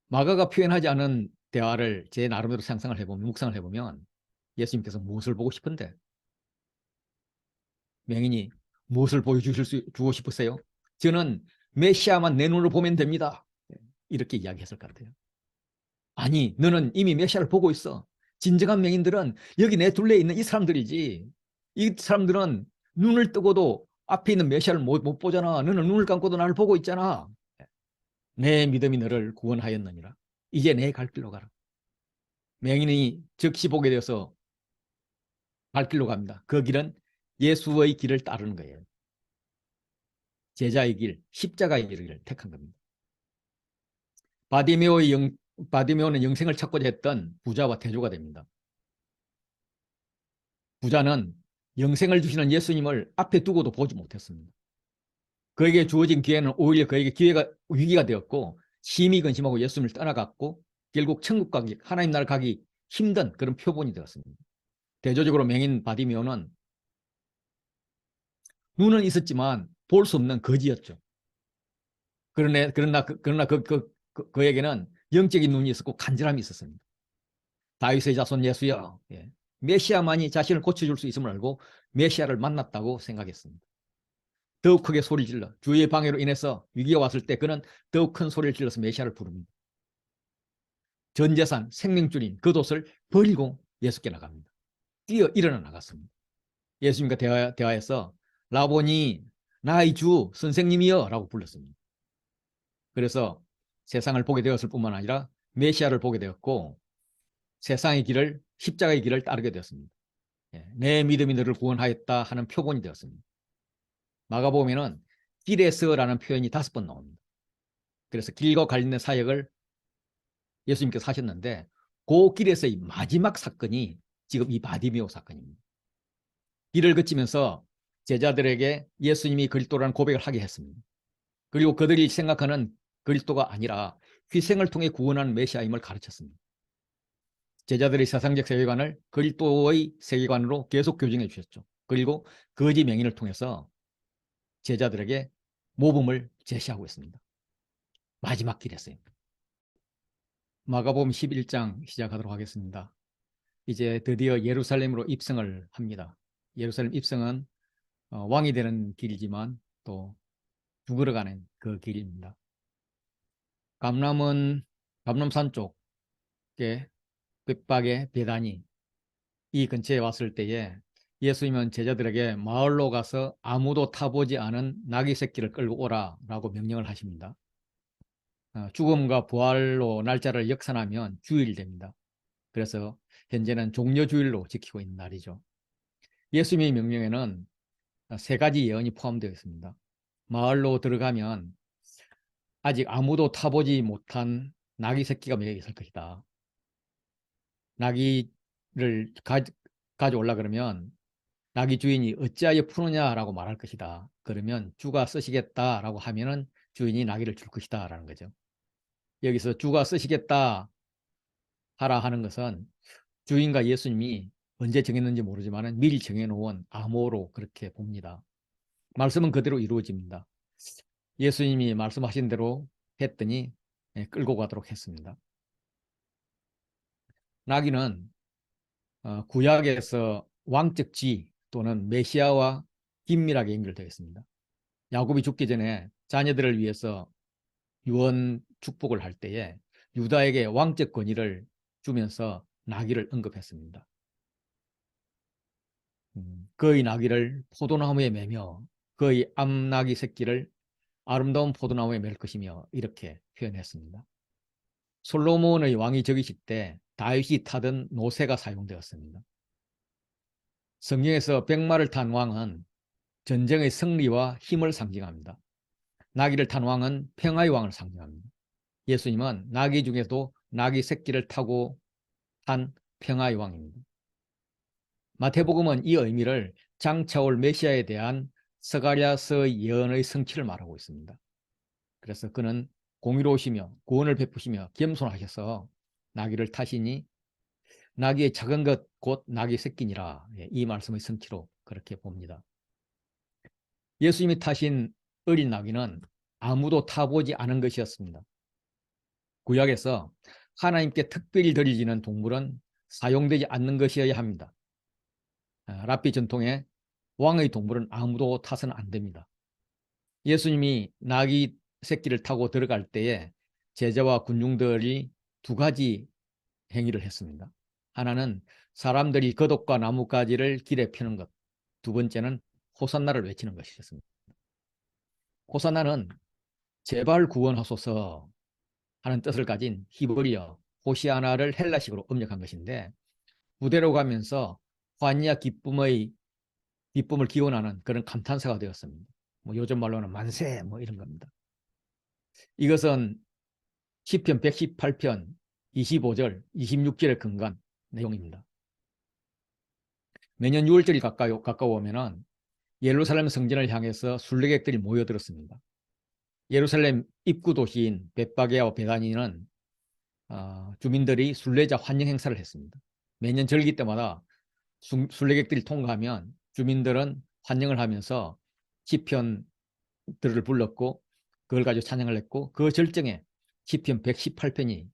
A: 마가가 표현하지 않은 대화를 제 나름대로 상상을 해보면 묵상을 해보면 예수님께서 무엇을 보고 싶은데 맹인이 무엇을 보여주고 싶으세요? 저는 메시아만 내 눈으로 보면 됩니다. 이렇게 이야기했을 것 같아요. 아니 너는 이미 메시아를 보고 있어. 진정한 맹인들은 여기 내 둘레에 있는 이 사람들이지. 이 사람들은 눈을 뜨고도 앞에 있는 메시아를 못 보잖아. 너는 눈을 감고도 나를 보고 있잖아. 내 믿음이 너를 구원하였느니라. 이제 내 갈 길로 가라. 맹인이 즉시 보게 되어서 갈 길로 갑니다. 그 길은 예수의 길을 따르는 거예요. 제자의 길, 십자가의 길을 택한 겁니다. 바디메오는 영생을 찾고자 했던 부자와 대조가 됩니다. 부자는 영생을 주시는 예수님을 앞에 두고도 보지 못했습니다. 그에게 주어진 기회는 오히려 그에게 위기가 되었고 심히 근심하고 예수님을 떠나갔고 결국 천국 가기, 하나님 나라 가기 힘든 그런 표본이 되었습니다. 대조적으로 맹인 바디메오는 눈은 있었지만 볼 수 없는 거지였죠. 그러나 그에게는 영적인 눈이 있었고 간절함이 있었습니다. 다윗의 자손 예수여, 예. 메시아만이 자신을 고쳐줄 수 있음을 알고 메시아를 만났다고 생각했습니다. 더욱 크게 소리 질러 주의 방해로 인해서 위기가 왔을 때 그는 더욱 큰 소리를 질러서 메시아를 부릅니다. 전 재산, 생명줄인 그 돛을 버리고 예수께 나갑니다. 뛰어 일어나 나갔습니다. 예수님과 대화해서 라보니 나의 주 선생님이여 라고 불렀습니다. 그래서 세상을 보게 되었을 뿐만 아니라 메시아를 보게 되었고 세상의 길을 십자가의 길을 따르게 되었습니다. 내 믿음이 너를 구원하였다 하는 표본이 되었습니다. 마가복음에는 길에서라는 표현이 5번 나옵니다. 그래서 길과 관련된 사역을 예수님께서 하셨는데 그 길에서의 마지막 사건이 지금 이 바디메오 사건입니다. 길을 거치면서 제자들에게 예수님이 그리스도라는 고백을 하게 했습니다. 그리고 그들이 생각하는 그리스도가 아니라 희생을 통해 구원하는 메시아임을 가르쳤습니다. 제자들의 세상적 세계관을 그리스도의 세계관으로 계속 교정해 주셨죠. 그리고 거짓 맹인을 통해서 제자들에게 모범을 제시하고 있습니다. 마지막 길이었어요. 마가복음 11장 시작하도록 하겠습니다. 이제 드디어 예루살렘으로 입성을 합니다. 예루살렘 입성은 왕이 되는 길이지만 또 죽으러 가는 그 길입니다. 감람산 쪽에 벳박의 베다니 이 근처에 왔을 때에 예수님은 제자들에게 마을로 가서 아무도 타보지 않은 나귀 새끼를 끌고 오라라고 명령을 하십니다. 죽음과 부활로 날짜를 역산하면 주일 됩니다. 그래서 현재는 종려주일로 지키고 있는 날이죠. 예수님의 명령에는 3가지 예언이 포함되어 있습니다. 마을로 들어가면 아직 아무도 타보지 못한 나귀 새끼가 몇 개 있을 것이다. 나귀를 가져오려 그러면 나귀 주인이 어찌하여 푸느냐라고 말할 것이다. 그러면 주가 쓰시겠다라고 하면은 주인이 나귀를 줄 것이다 라는 거죠. 여기서 주가 쓰시겠다 하라 하는 것은 주인과 예수님이 언제 정했는지 모르지만 미리 정해놓은 암호로 그렇게 봅니다. 말씀은 그대로 이루어집니다. 예수님이 말씀하신 대로 했더니 끌고 가도록 했습니다. 나귀는 구약에서 왕적 지 또는 메시아와 긴밀하게 연결되어 있습니다. 야곱이 죽기 전에 자녀들을 위해서 유언 축복을 할 때에 유다에게 왕적 권위를 주면서 나귀를 언급했습니다. 그의 나귀를 포도나무에 매며 그의 암나귀 새끼를 아름다운 포도나무에 맬 것이며 이렇게 표현했습니다. 솔로몬의 왕이 즉위식 때 다윗이 타던 노새가 사용되었습니다. 성경에서 백마를 탄 왕은 전쟁의 승리와 힘을 상징합니다. 나귀를 탄 왕은 평화의 왕을 상징합니다. 예수님은 나귀 중에도 나귀 새끼를 타고 탄 평화의 왕입니다. 마태복음은 이 의미를 장차올 메시아에 대한 스가랴서의 예언의 성취를 말하고 있습니다. 그래서 그는 공의로우시며 구원을 베푸시며 겸손하셔서 나귀를 타시니 나귀의 작은 것 곧 나귀 새끼니라. 이 말씀의 성취로 그렇게 봅니다. 예수님이 타신 어린 나귀는 아무도 타보지 않은 것이었습니다. 구약에서 하나님께 특별히 드려지는 동물은 사용되지 않는 것이어야 합니다. 랍비 전통에 왕의 동물은 아무도 타서는 안 됩니다. 예수님이 나귀 새끼를 타고 들어갈 때에 제자와 군중들이 2가지 행위를 했습니다. 하나는 사람들이 겉옷과 나뭇가지를 길에 펴는 것. 두 번째는 호산나를 외치는 것이었습니다. 호산나는 제발 구원하소서 하는 뜻을 가진 히브리어 호시아나를 헬라식으로 음력한 것인데 무대로 가면서 환희와 기쁨을 기원하는 그런 감탄사가 되었습니다. 뭐 요즘 말로는 만세 뭐 이런 겁니다. 이것은 시편 118편 25절, 26절에 근거한 내용입니다. 매년 6월절이 가까워오면 예루살렘 성전을 향해서 순례객들이 모여들었습니다. 예루살렘 입구 도시인 bet바게와 베다니는 주민들이 순례자 환영 행사를 했습니다. 매년 절기 때마다 순례객들이 통과하면 주민들은 환영을 하면서 시편들을 불렀고 그걸 가지고 찬양을 했고 그 절정에 시편 118편이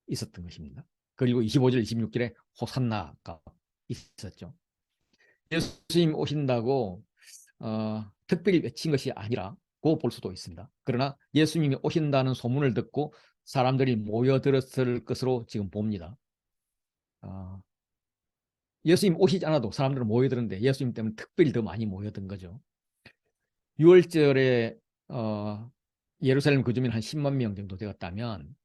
A: 있었던 것입니다. 그리고 25절, 26절에 호산나가 있었죠. 예수님 오신다고 특별히 외친 것이 아니라고 볼 수도 있습니다. 그러나 예수님이 오신다는 소문을 듣고 사람들이 모여들었을 것으로 지금 봅니다. 예수님 오시지 않아도 사람들은 모여드는데 예수님 때문에 특별히 더 많이 모여든 거죠. 6월절에 예루살렘 거주민 한 10만 명 정도 되었다면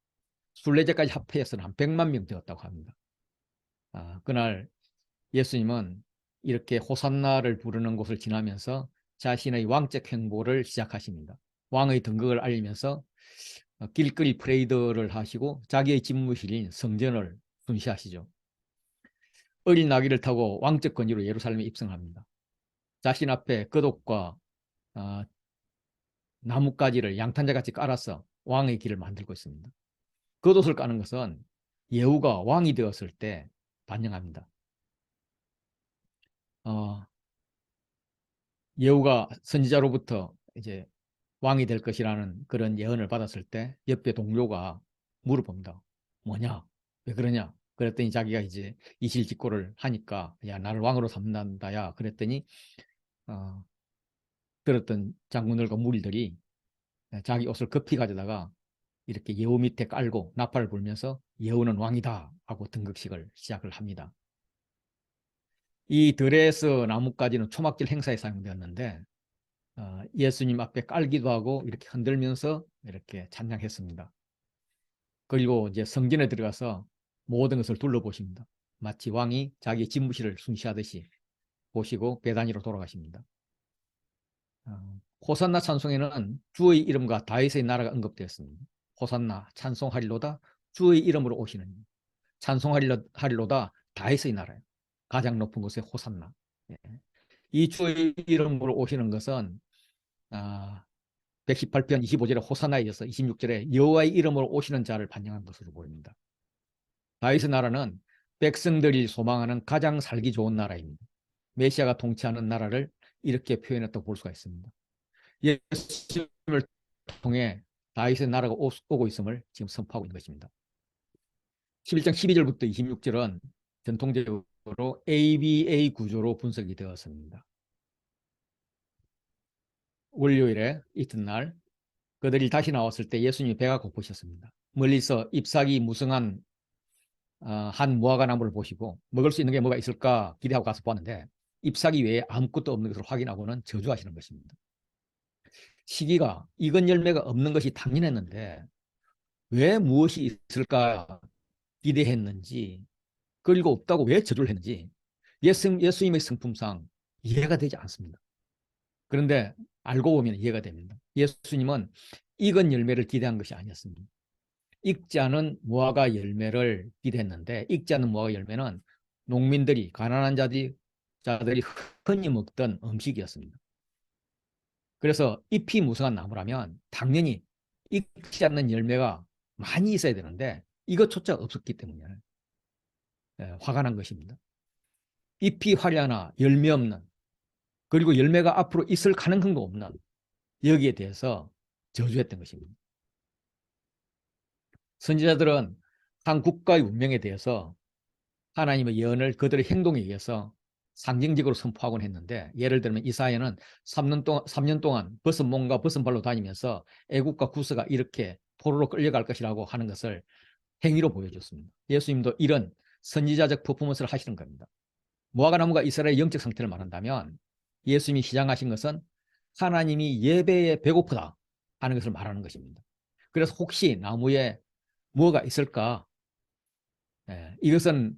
A: 순례자까지 합해서는 한 100만 명 되었다고 합니다. 그날 예수님은 이렇게 호산나를 부르는 곳을 지나면서 자신의 왕적 행보를 시작하십니다. 왕의 등극을 알리면서 길거리 프레이드를 하시고 자기의 집무실인 성전을 순시하시죠. 어린 나귀를 타고 왕적 권위로 예루살렘에 입성합니다. 자신 앞에 겉옷과 나뭇가지를 양탄자같이 깔아서 왕의 길을 만들고 있습니다. 겉옷을 까는 것은 예후가 왕이 되었을 때 반영합니다. 예후가 선지자로부터 이제 왕이 될 것이라는 그런 예언을 받았을 때 옆에 동료가 물어봅니다. 뭐냐? 왜 그러냐? 그랬더니 자기가 이제 이실직고를 하니까 야 나를 왕으로 삼는다야 그랬더니 들었던 장군들과 무리들이 자기 옷을 급히 가져다가 이렇게 예후 밑에 깔고 나팔을 불면서 예후는 왕이다 하고 등극식을 시작을 합니다. 이 드레스 나뭇가지는 초막절 행사에 사용되었는데 예수님 앞에 깔기도 하고 이렇게 흔들면서 이렇게 찬양했습니다. 그리고 이제 성전에 들어가서 모든 것을 둘러보십니다. 마치 왕이 자기 집무실을 순시하듯이 보시고 베다니로 돌아가십니다. 호산나 찬송에는 주의 이름과 다윗의 나라가 언급되었습니다. 호산나 찬송하리로다 주의 이름으로 오시는 찬송하리로다 다윗의 나라예요. 가장 높은 곳에 호산나. 예. 이 주의 이름으로 오시는 것은 118편 25절에 호산나에 이어서 26절에 여호와의 이름으로 오시는 자를 반영한 것으로 보입니다. 다윗의 나라는 백성들이 소망하는 가장 살기 좋은 나라입니다. 메시아가 통치하는 나라를 이렇게 표현했다고 볼 수가 있습니다. 예수님을 통해 다윗의 나라가 오고 있음을 지금 선포하고 있는 것입니다. 11장 12절부터 26절은 전통적으로 ABA 구조로 분석이 되었습니다. 월요일에 이튿날 그들이 다시 나왔을 때 예수님이 배가 고프셨습니다. 멀리서 잎사귀 무성한 한 무화과 나무를 보시고 먹을 수 있는 게 뭐가 있을까 기대하고 가서 보았는데 잎사귀 외에 아무것도 없는 것을 확인하고는 저주하시는 것입니다. 시기가 익은 열매가 없는 것이 당연했는데 왜 무엇이 있을까 기대했는지 그리고 없다고 왜 저주를 했는지 예수님의 성품상 이해가 되지 않습니다. 그런데 알고 보면 이해가 됩니다. 예수님은 익은 열매를 기대한 것이 아니었습니다. 익지 않은 무화과 열매를 기대했는데 익지 않은 무화과 열매는 농민들이 가난한 자들이 흔히 먹던 음식이었습니다. 그래서 잎이 무성한 나무라면 당연히 익지 않는 열매가 많이 있어야 되는데 이것조차 없었기 때문에 화가 난 것입니다. 잎이 화려하나 열매 없는 그리고 열매가 앞으로 있을 가능성도 없는 여기에 대해서 저주했던 것입니다. 선지자들은 한 국가의 운명에 대해서 하나님의 예언을 그들의 행동에 의해서 상징적으로 선포하곤 했는데 예를 들면 이사야는 3년 동안 벗은 몸과 벗은 발로 다니면서 애국과 구스가 이렇게 포로로 끌려갈 것이라고 하는 것을 행위로 보여줬습니다. 예수님도 이런 선지자적 퍼포먼스를 하시는 겁니다. 무화과 나무가 이스라엘의 영적 상태를 말한다면 예수님이 시작하신 것은 하나님이 예배에 배고프다 하는 것을 말하는 것입니다. 그래서 혹시 나무에 뭐가 있을까? 이것은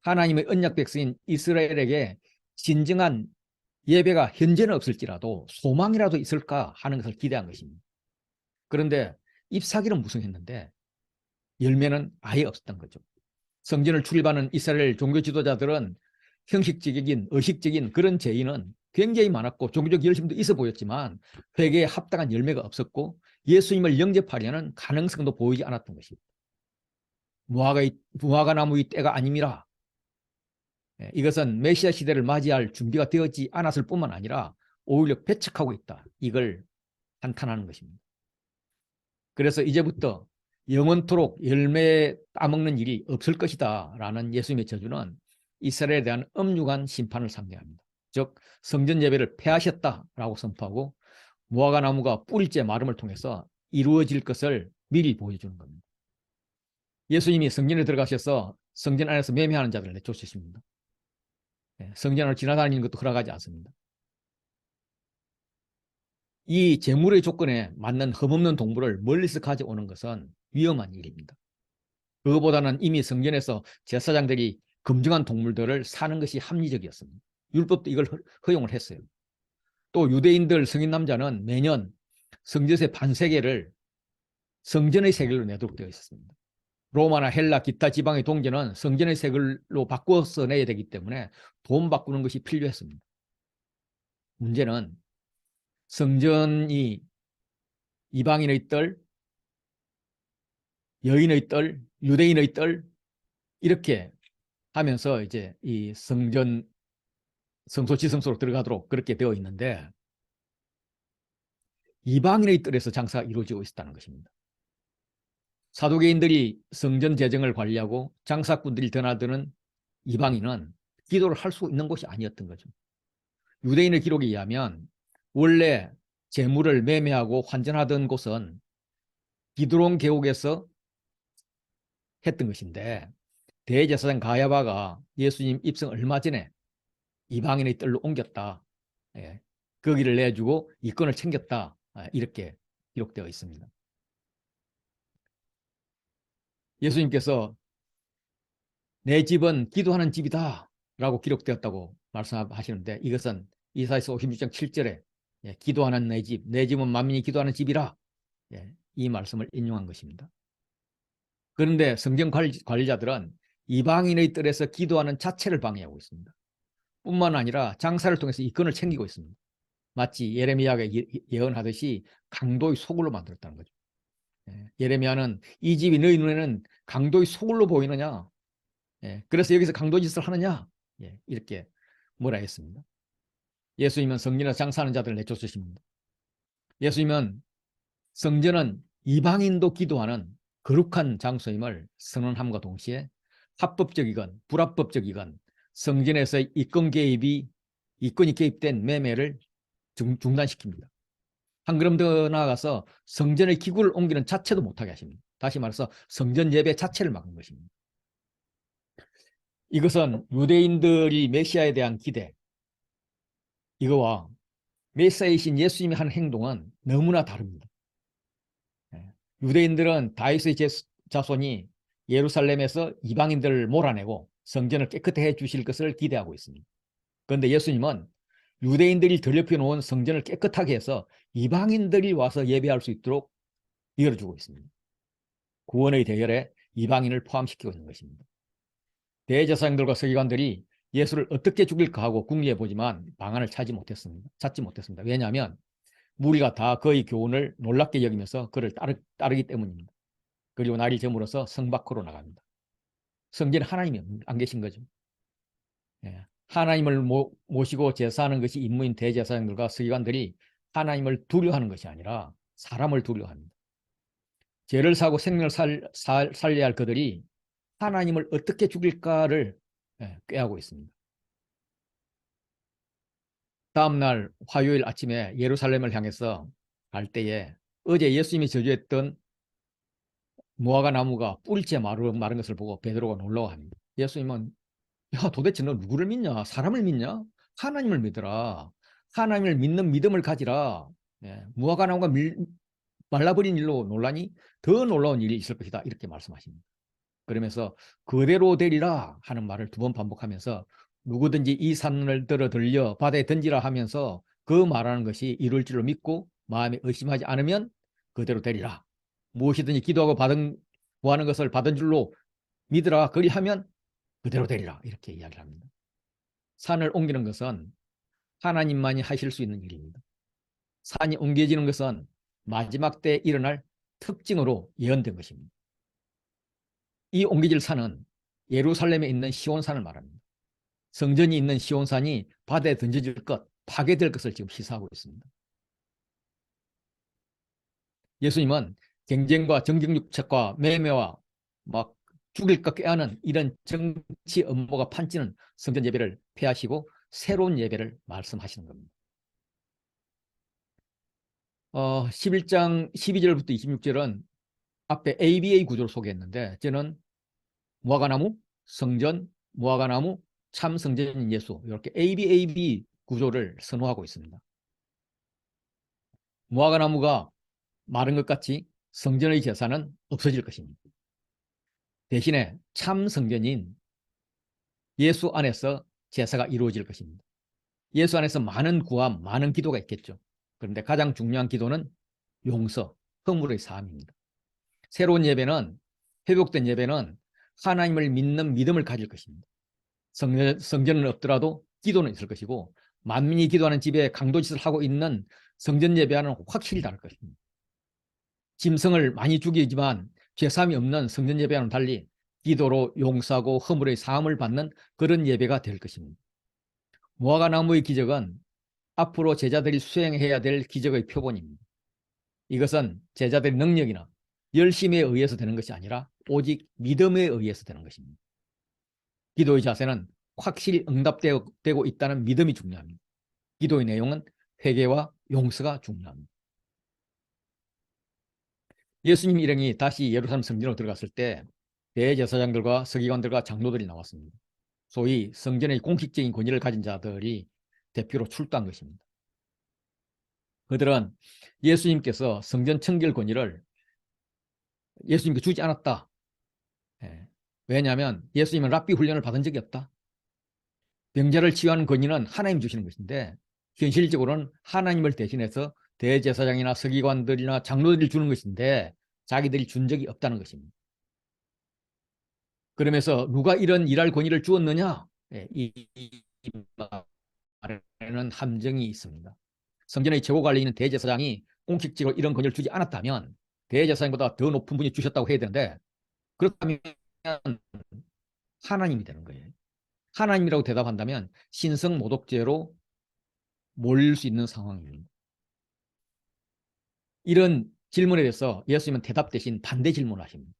A: 하나님의 언약 백성인 이스라엘에게 진정한 예배가 현재는 없을지라도 소망이라도 있을까 하는 것을 기대한 것입니다. 그런데 잎사귀는 무성했는데 열매는 아예 없었던 거죠. 성전을 출입하는 이스라엘 종교 지도자들은 형식적인 의식적인 그런 제의는 굉장히 많았고 종교적 열심도 있어 보였지만 회개에 합당한 열매가 없었고 예수님을 영접하려는 가능성도 보이지 않았던 것입니다. 무화과 나무의 때가 아님이라. 이것은 메시아 시대를 맞이할 준비가 되었지 않았을 뿐만 아니라 오히려 배척하고 있다. 이걸 한탄하는 것입니다. 그래서 이제부터 영원토록 열매 따먹는 일이 없을 것이다 라는 예수님의 저주는 이스라엘에 대한 엄중한 심판을 상징합니다. 즉 성전 예배를 폐하셨다라고 선포하고 무화과 나무가 뿌리째 마름을 통해서 이루어질 것을 미리 보여주는 겁니다. 예수님이 성전에 들어가셔서 성전 안에서 매매하는 자들을 내쫓으십니다. 성전을 지나다니는 것도 허락하지 않습니다. 이 제물의 조건에 맞는 흠없는 동물을 멀리서 가져오는 것은 위험한 일입니다. 그것보다는 이미 성전에서 제사장들이 검증한 동물들을 사는 것이 합리적이었습니다. 율법도 이걸 허용을 했어요. 또 유대인들 성인 남자는 매년 성전의 반세계를 성전의 세겔로 내도록 되어 있었습니다. 로마나 헬라 기타 지방의 동전은 성전의 세겔로 바꿔서 내야 되기 때문에 돈 바꾸는 것이 필요했습니다. 문제는 성전이 이방인의 뜰, 여인의 뜰, 유대인의 뜰 이렇게 하면서 이제 이 성전 성소 지성소로 들어가도록 그렇게 되어 있는데 이방인의 뜰에서 장사가 이루어지고 있었다는 것입니다. 사두개인들이 성전 재정을 관리하고 장사꾼들이 드나드는 이방인은 기도를 할 수 있는 곳이 아니었던 거죠. 유대인의 기록에 의하면 원래 재물을 매매하고 환전하던 곳은 기드론 계곡에서 했던 것인데 대제사장 가야바가 예수님 입성 얼마 전에 이방인의 뜰로 옮겼다. 거기를 내주고 이권을 챙겼다. 이렇게 기록되어 있습니다. 예수님께서 내 집은 기도하는 집이다 라고 기록되었다고 말씀하시는데 이것은 이사야서 56장 7절에 기도하는 내 집은 만민이 기도하는 집이라 이 말씀을 인용한 것입니다. 그런데 성경 관리자들은 이방인의 뜰에서 기도하는 자체를 방해하고 있습니다. 뿐만 아니라 장사를 통해서 이권을 챙기고 있습니다. 마치 예레미야가 예언하듯이 강도의 소굴로 만들었다는 거죠. 예레미야는 이 집이 너희 눈에는 강도의 소굴로 보이느냐? 그래서 여기서 강도 짓을 하느냐? 이렇게 뭐라 했습니다. 예수님은 성전에서 장사하는 자들을 내쫓으십니다. 예수님은 성전은 이방인도 기도하는 거룩한 장소임을 선언함과 동시에 합법적이건 불합법적이건 성전에서 이권이 개입된 매매를 중단시킵니다. 한 걸음 더 나아가서 성전의 기구를 옮기는 자체도 못하게 하십니다. 다시 말해서 성전 예배 자체를 막는 것입니다. 이것은 유대인들이 메시아에 대한 기대, 이거와 메시아이신 예수님이 하는 행동은 너무나 다릅니다. 유대인들은 다윗의 자손이 예루살렘에서 이방인들을 몰아내고 성전을 깨끗하게 해주실 것을 기대하고 있습니다. 그런데 예수님은 유대인들이 더럽혀 놓은 성전을 깨끗하게 해서 이방인들이 와서 예배할 수 있도록 열어주고 있습니다. 구원의 대열에 이방인을 포함시키고 있는 것입니다. 대제사장들과 서기관들이 예수를 어떻게 죽일까 하고 궁리해 보지만 방안을 찾지 못했습니다. 왜냐하면 무리가 다 그의 교훈을 놀랍게 여기면서 그를 따르기 때문입니다. 그리고 날이 저물어서 성 밖으로 나갑니다. 성전에 하나님이 안 계신 거죠. 하나님을 모시고 제사하는 것이 임무인 대제사장들과 서기관들이 하나님을 두려워하는 것이 아니라 사람을 두려워합니다. 죄를 사고 생명을 살려야 할 그들이 하나님을 어떻게 죽일까를 꾀하고 있습니다. 다음날 화요일 아침에 예루살렘을 향해서 갈 때에 어제 예수님이 저주했던 무화과 나무가 뿌리째 마른 것을 보고 베드로가 놀라워합니다. 예수님은 야, 도대체 너 누구를 믿냐? 사람을 믿냐? 하나님을 믿어라. 하나님을 믿는 믿음을 가지라. 예, 무화과나무가 말라버린 일로 놀라니 더 놀라운 일이 있을 것이다. 이렇게 말씀하십니다. 그러면서 그대로 되리라 하는 말을 두 번 반복하면서 누구든지 이 산을 들어 바다에 던지라 하면서 그 말하는 것이 이룰 줄로 믿고 마음에 의심하지 않으면 그대로 되리라. 무엇이든지 기도하고 구하는 것을 받은 줄로 믿으라. 그리하면 그대로 되리라. 이렇게 이야기를 합니다. 산을 옮기는 것은 하나님만이 하실 수 있는 일입니다. 산이 옮겨지는 것은 마지막 때 일어날 특징으로 예언된 것입니다. 이 옮겨질 산은 예루살렘에 있는 시온산을 말합니다. 성전이 있는 시온산이 바다에 던져질 것, 파괴될 것을 지금 시사하고 있습니다. 예수님은 경쟁과 정경유착과 매매와 막 죽일 것 깨하는 이런 정치 업무가 판치는 성전 예배를 폐하시고 새로운 예배를 말씀하시는 겁니다. 11장 12절부터 26절은 앞에 ABA 구조를 소개했는데 저는 무화과나무, 성전, 무화과나무, 참 성전인 예수 이렇게 ABAB 구조를 선호하고 있습니다. 무화과나무가 마른 것 같이 성전의 제사는 없어질 것입니다. 대신에 참 성전인 예수 안에서 제사가 이루어질 것입니다. 예수 안에서 많은 구함, 많은 기도가 있겠죠. 그런데 가장 중요한 기도는 용서, 허물의 사함입니다. 새로운 예배는, 회복된 예배는 하나님을 믿는 믿음을 가질 것입니다. 성전은 없더라도 기도는 있을 것이고 만민이 기도하는 집에 강도짓을 하고 있는 성전 예배와는 확실히 다를 것입니다. 짐승을 많이 죽이지만 죄사함이 없는 성전 예배와는 달리 기도로 용서하고 허물의 사함을 받는 그런 예배가 될 것입니다. 무화과나무의 기적은 앞으로 제자들이 수행해야 될 기적의 표본입니다. 이것은 제자들의 능력이나 열심에 의해서 되는 것이 아니라 오직 믿음에 의해서 되는 것입니다. 기도의 자세는 확실히 응답되고 있다는 믿음이 중요합니다. 기도의 내용은 회개와 용서가 중요합니다. 예수님 일행이 다시 예루살렘 성전으로 들어갔을 때 대제사장들과 서기관들과 장로들이 나왔습니다. 소위 성전의 공식적인 권위를 가진 자들이 대표로 출두한 것입니다. 그들은 예수님께서 성전 청결 권위를 예수님께 주지 않았다. 왜냐하면 예수님은 랍비 훈련을 받은 적이 없다. 병자를 치유하는 권위는 하나님 주시는 것인데 현실적으로는 하나님을 대신해서 대제사장이나 서기관들이나 장로들이 주는 것인데 자기들이 준 적이 없다는 것입니다. 그러면서 누가 이런 일할 권위를 주었느냐? 이 말에는 함정이 있습니다. 성전의 최고 관리인은 대제사장이 공식적으로 이런 권위를 주지 않았다면 대제사장보다 더 높은 분이 주셨다고 해야 되는데 그렇다면 하나님이 되는 거예요. 하나님이라고 대답한다면 신성모독죄로 몰릴 수 있는 상황입니다. 이런 질문에 대해서 예수님은 대답 대신 반대 질문을 하십니다.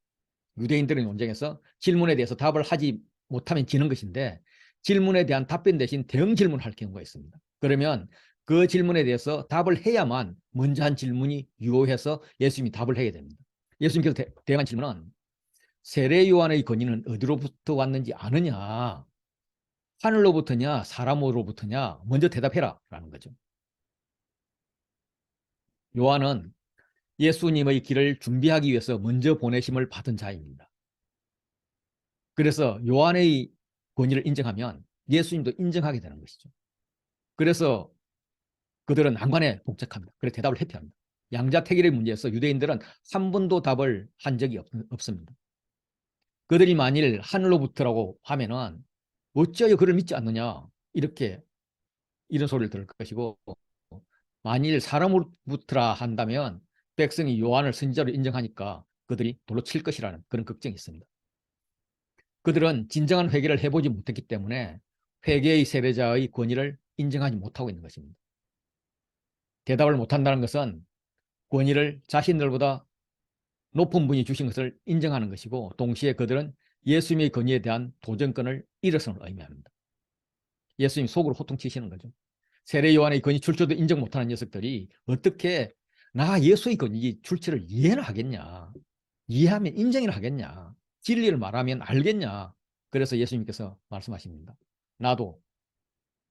A: 유대인들의 논쟁에서 질문에 대해서 답을 하지 못하면 지는 것인데 질문에 대한 답변 대신 대응 질문을 할 경우가 있습니다. 그러면 그 질문에 대해서 답을 해야만 먼저 한 질문이 유효해서 예수님이 답을 해야 됩니다. 예수님께서 대응한 질문은 세례 요한의 권위는 어디로부터 왔는지 아느냐? 하늘로부터냐 사람으로부터냐? 먼저 대답해라 라는 거죠. 요한은 예수님의 길을 준비하기 위해서 먼저 보내심을 받은 자입니다. 그래서 요한의 권위를 인정하면 예수님도 인정하게 되는 것이죠. 그래서 그들은 난관에 복잡합니다. 그래서 대답을 회피합니다. 양자택일의 문제에서 유대인들은 한 번도 답을 한 적이 없습니다. 그들이 만일 하늘로부터라고 하면은 어찌하여 그를 믿지 않느냐 이렇게 이런 소리를 들을 것이고 만일 사람으로부터라 한다면 백성이 요한을 선지자로 인정하니까 그들이 돌로 칠 것이라는 그런 걱정이 있습니다. 그들은 진정한 회개를 해보지 못했기 때문에 회개의 세례자의 권위를 인정하지 못하고 있는 것입니다. 대답을 못한다는 것은 권위를 자신들보다 높은 분이 주신 것을 인정하는 것이고 동시에 그들은 예수님의 권위에 대한 도전권을 잃어서는 의미합니다. 예수님 속으로 호통치시는 거죠. 세례 요한의 권위 출처도 인정 못하는 녀석들이 어떻게 나 예수의 권위 출처를 이해는 하겠냐? 이해하면 인정이나 하겠냐? 진리를 말하면 알겠냐? 그래서 예수님께서 말씀하십니다. 나도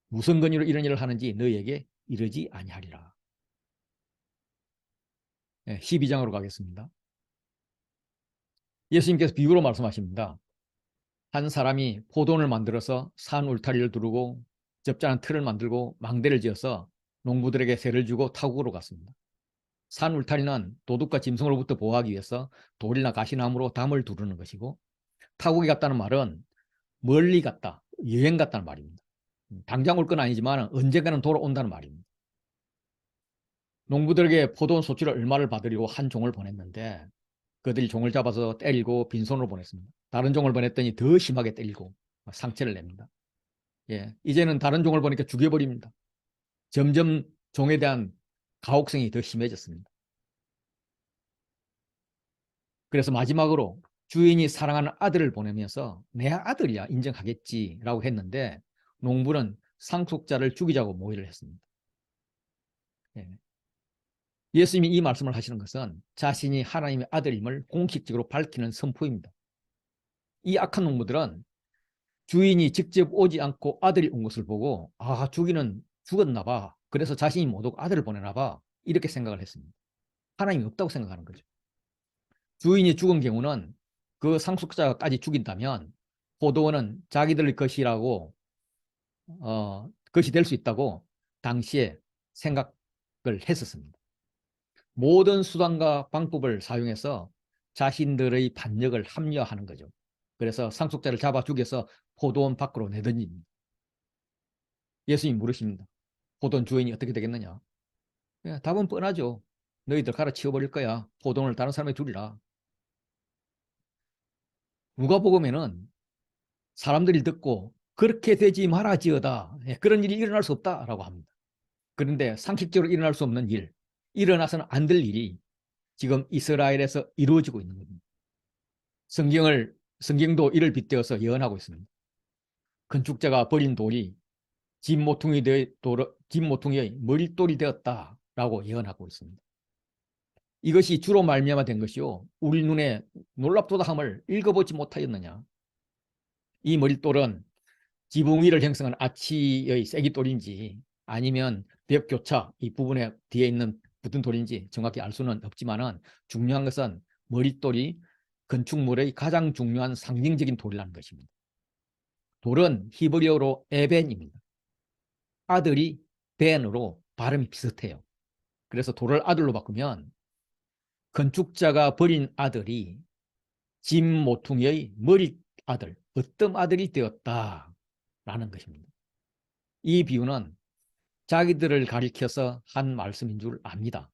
A: 무슨 권위로 이런 일을 하는지 너희에게 이르지 아니하리라. 12장으로 가겠습니다. 예수님께서 비유로 말씀하십니다. 한 사람이 포도원을 만들어서 산 울타리를 두르고 접자는 틀을 만들고 망대를 지어서 농부들에게 세를 주고 타국으로 갔습니다. 산 울타리는 도둑과 짐승으로부터 보호하기 위해서 돌이나 가시나무로 담을 두르는 것이고, 타국에 갔다는 말은 멀리 갔다, 여행 갔다는 말입니다. 당장 올 건 아니지만 언젠가는 돌아온다는 말입니다. 농부들에게 포도원 소출을 얼마를 받으려고 한 종을 보냈는데 그들이 종을 잡아서 때리고 빈손으로 보냈습니다. 다른 종을 보냈더니 더 심하게 때리고 상처를 냅니다. 이제는 다른 종을 보니까 죽여버립니다. 점점 종에 대한 가혹성이 더 심해졌습니다. 그래서 마지막으로 주인이 사랑하는 아들을 보내면서 내 아들이야 인정하겠지라고 했는데 농부는 상속자를 죽이자고 모의를 했습니다. 예수님이 이 말씀을 하시는 것은 자신이 하나님의 아들임을 공식적으로 밝히는 선포입니다. 이 악한 농부들은 주인이 직접 오지 않고 아들이 온 것을 보고 주인은 죽었나 봐. 그래서 자신이 못 오고 아들을 보내나 봐. 이렇게 생각을 했습니다. 하나님이 없다고 생각하는 거죠. 주인이 죽은 경우는 그 상속자까지 죽인다면 포도원은 자기들 것이라고 것이 될 수 있다고 당시에 생각을 했었습니다. 모든 수단과 방법을 사용해서 자신들의 반역을 합리화하는 거죠. 그래서 상속자를 잡아 죽여서 포도원 밖으로 내던집니다. 예수님이 물으십니다. 포도원 주인이 어떻게 되겠느냐? 답은 뻔하죠. 너희들 갈아치워버릴 거야. 포도원을 다른 사람에게 주리라. 누가복음에는 사람들이 듣고 그렇게 되지 말아지어다. 그런 일이 일어날 수 없다라고 합니다. 그런데 상식적으로 일어날 수 없는 일, 일어나서는 안 될 일이 지금 이스라엘에서 이루어지고 있는 겁니다. 성경도 이를 빗대어서 예언하고 있습니다. 건축자가 버린 돌이 집 모퉁이의 머릿돌이 되었다라고 예언하고 있습니다. 이것이 주로 말미암아 된 것이요, 우리 눈에 놀랍도다함을 읽어보지 못하였느냐. 이 머릿돌은 지붕 위를 형성한 아치의 쐐기돌인지 아니면 벽교차 이 부분에 뒤에 있는 붙은 돌인지 정확히 알 수는 없지만 중요한 것은 머릿돌이 건축물의 가장 중요한 상징적인 돌이라는 것입니다. 돌은 히브리어로 에벤입니다. 아들이 벤으로 발음이 비슷해요. 그래서 돌을 아들로 바꾸면 건축자가 버린 아들이 짐 모퉁이의 머리 아들, 어떤 아들이 되었다라는 것입니다. 이 비유는 자기들을 가리켜서 한 말씀인 줄 압니다.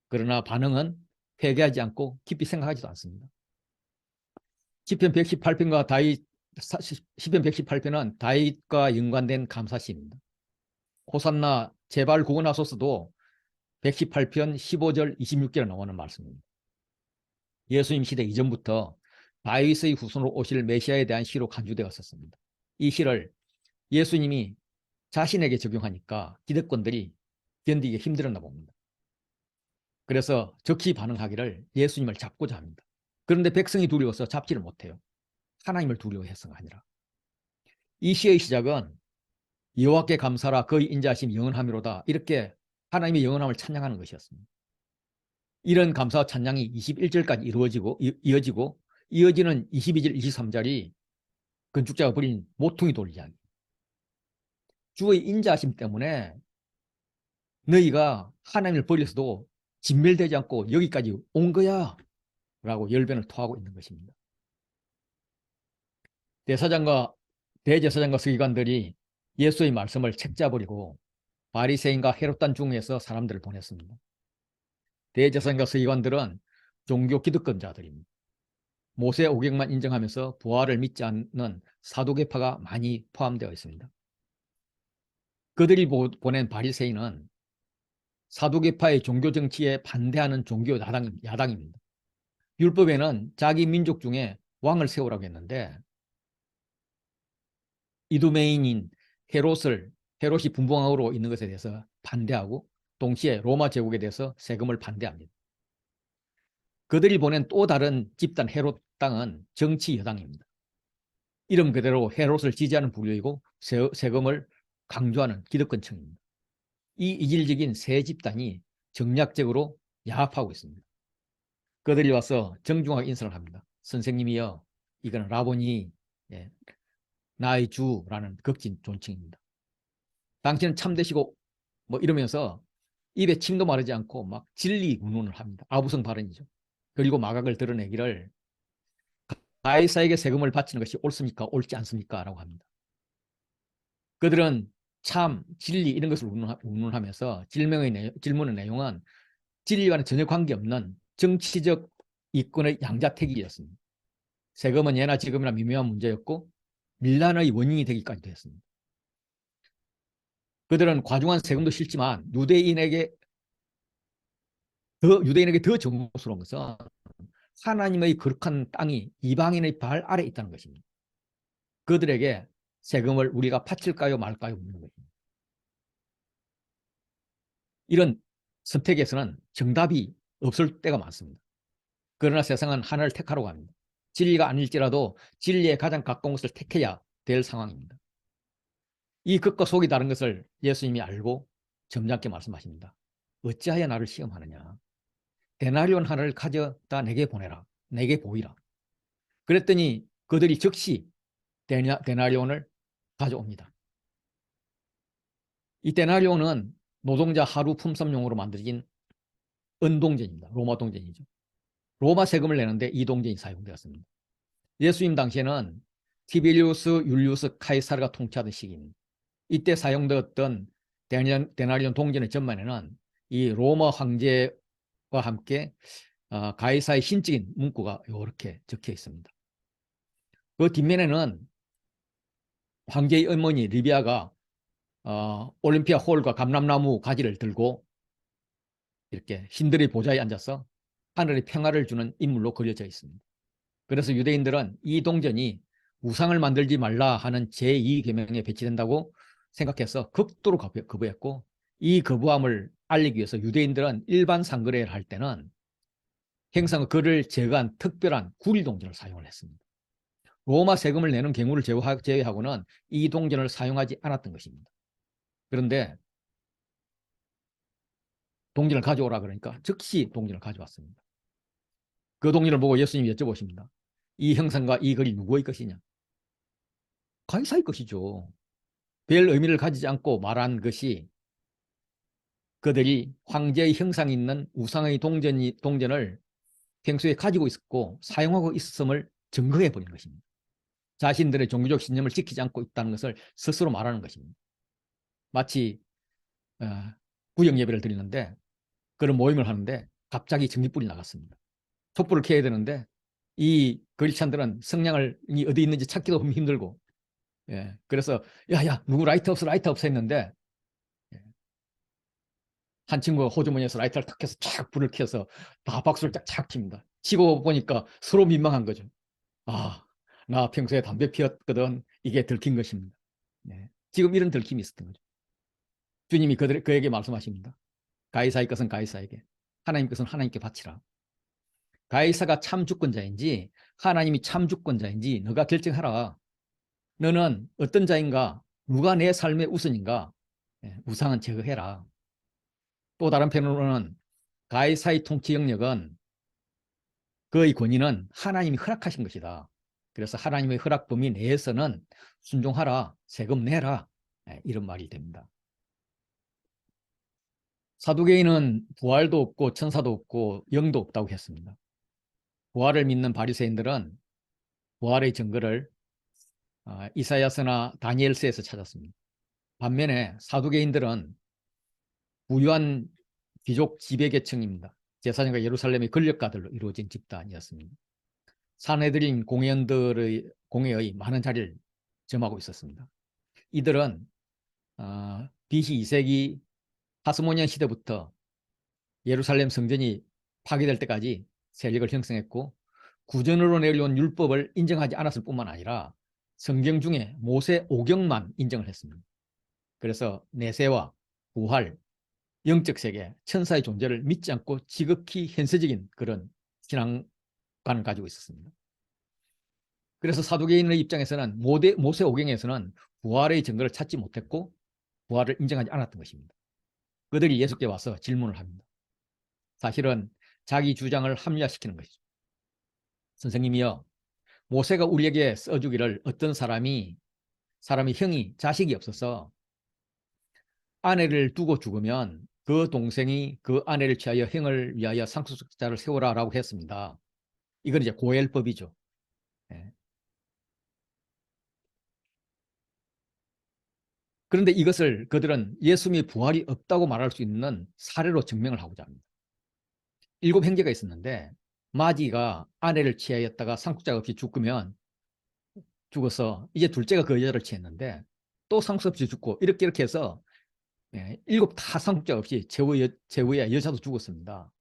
A: 그러나 반응은 회개하지 않고 깊이 생각하지도 않습니다. 시편 118편과 시편 118편은 다윗과 연관된 감사시입니다. 호산나 제발 구원하소서도 118편 15절 26절에 나오는 말씀입니다. 예수님 시대 이전부터 다윗의 후손으로 오실 메시아에 대한 시로 간주되었었습니다. 이 시를 예수님이 자신에게 적용하니까 기득권들이 견디기 힘들었나 봅니다. 그래서 적히 반응하기를 예수님을 잡고자 합니다. 그런데 백성이 두려워서 잡지를 못해요. 하나님을 두려워해서가 아니라. 이 시의 시작은 여호와께 감사라 그의 인자하심 영원하미로다, 이렇게 하나님의 영원함을 찬양하는 것이었습니다. 이런 감사와 찬양이 21절까지 이어지고 이어지는 22절 23절이 건축자가 버린 모퉁이 돌 이야기. 주의 인자하심 때문에 너희가 하나님을 버려서도 진멸되지 않고 여기까지 온 거야 라고 열변을 토하고 있는 것입니다. 대제사장과 서기관들이 예수의 말씀을 책잡으려고 바리새인과 헤롯단 중에서 사람들을 보냈습니다. 대제사장과 서기관들은 종교 기득권자들입니다. 모세 오경만 인정하면서 부활을 믿지 않는 사두개파가 많이 포함되어 있습니다. 그들이 보낸 바리새인은 사두개파의 종교 정치에 반대하는 종교 야당입니다. 율법에는 자기 민족 중에 왕을 세우라고 했는데 이두메인인 헤롯이 분봉왕으로 있는 것에 대해서 반대하고 동시에 로마 제국에 대해서 세금을 반대합니다. 그들이 보낸 또 다른 집단 헤롯 당은 정치 여당입니다. 이름 그대로 헤롯을 지지하는 부류이고 세금을 강조하는 기득권층입니다. 이 이질적인 세 집단이 정략적으로 야합하고 있습니다. 그들이 와서 정중하게 인사를 합니다. 선생님이여, 이거는 라보니, 예, 나의 주라는 극진 존칭입니다. 당신은 참되시고 뭐 이러면서 입에 침도 마르지 않고 막 진리 운운을 합니다. 아부성 발언이죠. 그리고 마각을 드러내기를 가이사에게 세금을 바치는 것이 옳습니까? 옳지 않습니까? 라고 합니다. 그들은 참, 진리 이런 것을 운운하면서 질문의 내용은 진리와는 전혀 관계없는 정치적 이권의 양자택일이었습니다. 세금은 예나 지금이나 미묘한 문제였고 밀란의 원인이 되기까지 되었습니다. 그들은 과중한 세금도 싫지만 유대인에게 더 정혹스러운 것은 하나님의 거룩한 땅이 이방인의 발 아래 있다는 것입니다. 그들에게 세금을 우리가 바칠까요 말까요 묻는 것입니다. 이런 선택에서는 정답이 없을 때가 많습니다. 그러나 세상은 하나를 택하라고 합니다. 진리가 아닐지라도 진리에 가장 가까운 것을 택해야 될 상황입니다. 이 극과 속이 다른 것을 예수님이 알고 점잖게 말씀하십니다. 어찌하여 나를 시험하느냐. 데나리온 하나를 가져다 내게 보내라. 내게 보이라. 그랬더니 그들이 즉시 데나리온을 가져옵니다. 이 데나리온은 노동자 하루 품삯용으로 만들어진 은동전입니다. 로마 동전이죠. 로마 세금을 내는데 이 동전이 사용되었습니다. 예수님 당시에는 티베리우스 율리우스 카이사르가 통치하던 시기입니다. 이때 사용되었던 데나리온 동전의 전면에는 이 로마 황제와 함께 가이사의 신적인 문구가 이렇게 적혀 있습니다. 그 뒷면에는 황제의 어머니 리비아가 올림피아 홀과 감람나무 가지를 들고 이렇게 신들의 보좌에 앉아서 하늘의 평화를 주는 인물로 그려져 있습니다. 그래서 유대인들은 이 동전이 우상을 만들지 말라 하는 제2계명에 배치된다고 생각해서 극도로 거부했고, 이 거부함을 알리기 위해서 유대인들은 일반 상거래를 할 때는 행상의 그를 제거한 특별한 구리 동전을 사용을 했습니다. 로마 세금을 내는 경우를 제외하고는 이 동전을 사용하지 않았던 것입니다. 그런데 동전을 가져오라 그러니까 즉시 동전을 가져왔습니다. 그 동전을 보고 예수님이 여쭤보십니다. 이 형상과 이 글이 누구의 것이냐? 가이사의 것이죠. 별 의미를 가지지 않고 말한 것이 그들이 황제의 형상이 있는 우상의 동전을 평소에 가지고 있었고 사용하고 있었음을 증거해 버린 것입니다. 자신들의 종교적 신념을 지키지 않고 있다는 것을 스스로 말하는 것입니다. 마치 구역 예배를 드리는데 그런 모임을 하는데 갑자기 전기불이 나갔습니다. 촛불을 켜야 되는데 이 그리스찬들은 성냥을 어디 있는지 찾기도 힘들고, 그래서 야야 누구 라이트 없어 했는데 한 친구가 호주머니에서 라이터를 탁 켜서 쫙 불을 켜서 다 박수를 쫙쫙 칩니다. 치고 보니까 서로 민망한 거죠. 아, 나 평소에 담배 피웠거든. 이게 들킨 것입니다. 네. 지금 이런 들킴이 있었던 거죠. 주님이 그에게 말씀하십니다. 가이사의 것은 가이사에게, 하나님 것은 하나님께 바치라. 가이사가 참 주권자인지 하나님이 참 주권자인지 너가 결정하라. 너는 어떤 자인가? 누가 내 삶의 우선인가? 우상은 제거해라. 또 다른 편으로는 가이사의 통치 영역은 그의 권위는 하나님이 허락하신 것이다. 그래서 하나님의 허락 범위 내에서는 순종하라, 세금 내라, 이런 말이 됩니다. 사두개인은 부활도 없고 천사도 없고 영도 없다고 했습니다. 부활을 믿는 바리새인들은 부활의 증거를 이사야서나 다니엘서에서 찾았습니다. 반면에 사두개인들은 부유한 귀족 지배계층입니다. 제사장과 예루살렘의 권력가들로 이루어진 집단이었습니다. 사내들인 공회의 많은 자리를 점하고 있었습니다. 이들은 BC 2세기 하스모니안 시대부터 예루살렘 성전이 파괴될 때까지 세력을 형성했고, 구전으로 내려온 율법을 인정하지 않았을 뿐만 아니라 성경 중에 모세 오경만 인정을 했습니다. 그래서 내세와 부활, 영적 세계, 천사의 존재를 믿지 않고 지극히 현세적인 그런 신앙관을 가지고 있었습니다. 그래서 사두개인의 입장에서는 모세오경에서는 부활의 증거를 찾지 못했고 부활을 인정하지 않았던 것입니다. 그들이 예수께 와서 질문을 합니다. 사실은 자기 주장을 합리화시키는 것이죠. 선생님이요, 모세가 우리에게 써주기를 어떤 사람이 형이 자식이 없어서 아내를 두고 죽으면 그 동생이 그 아내를 취하여 형을 위하여 상속자를 세우라라고 했습니다. 이건 이제 고엘법이죠. 예. 그런데 이것을 그들은 예수님의 부활이 없다고 말할 수 있는 사례로 증명을 하고자 합니다. 7형제가 있었는데 마지가 아내를 취하였다가 상속자가 없이 죽어서 이제 둘째가 그 여자를 취했는데 또 상속 없이 죽고 이렇게 해서 7 다 상속자 없이 제후에 여자도 죽었습니다.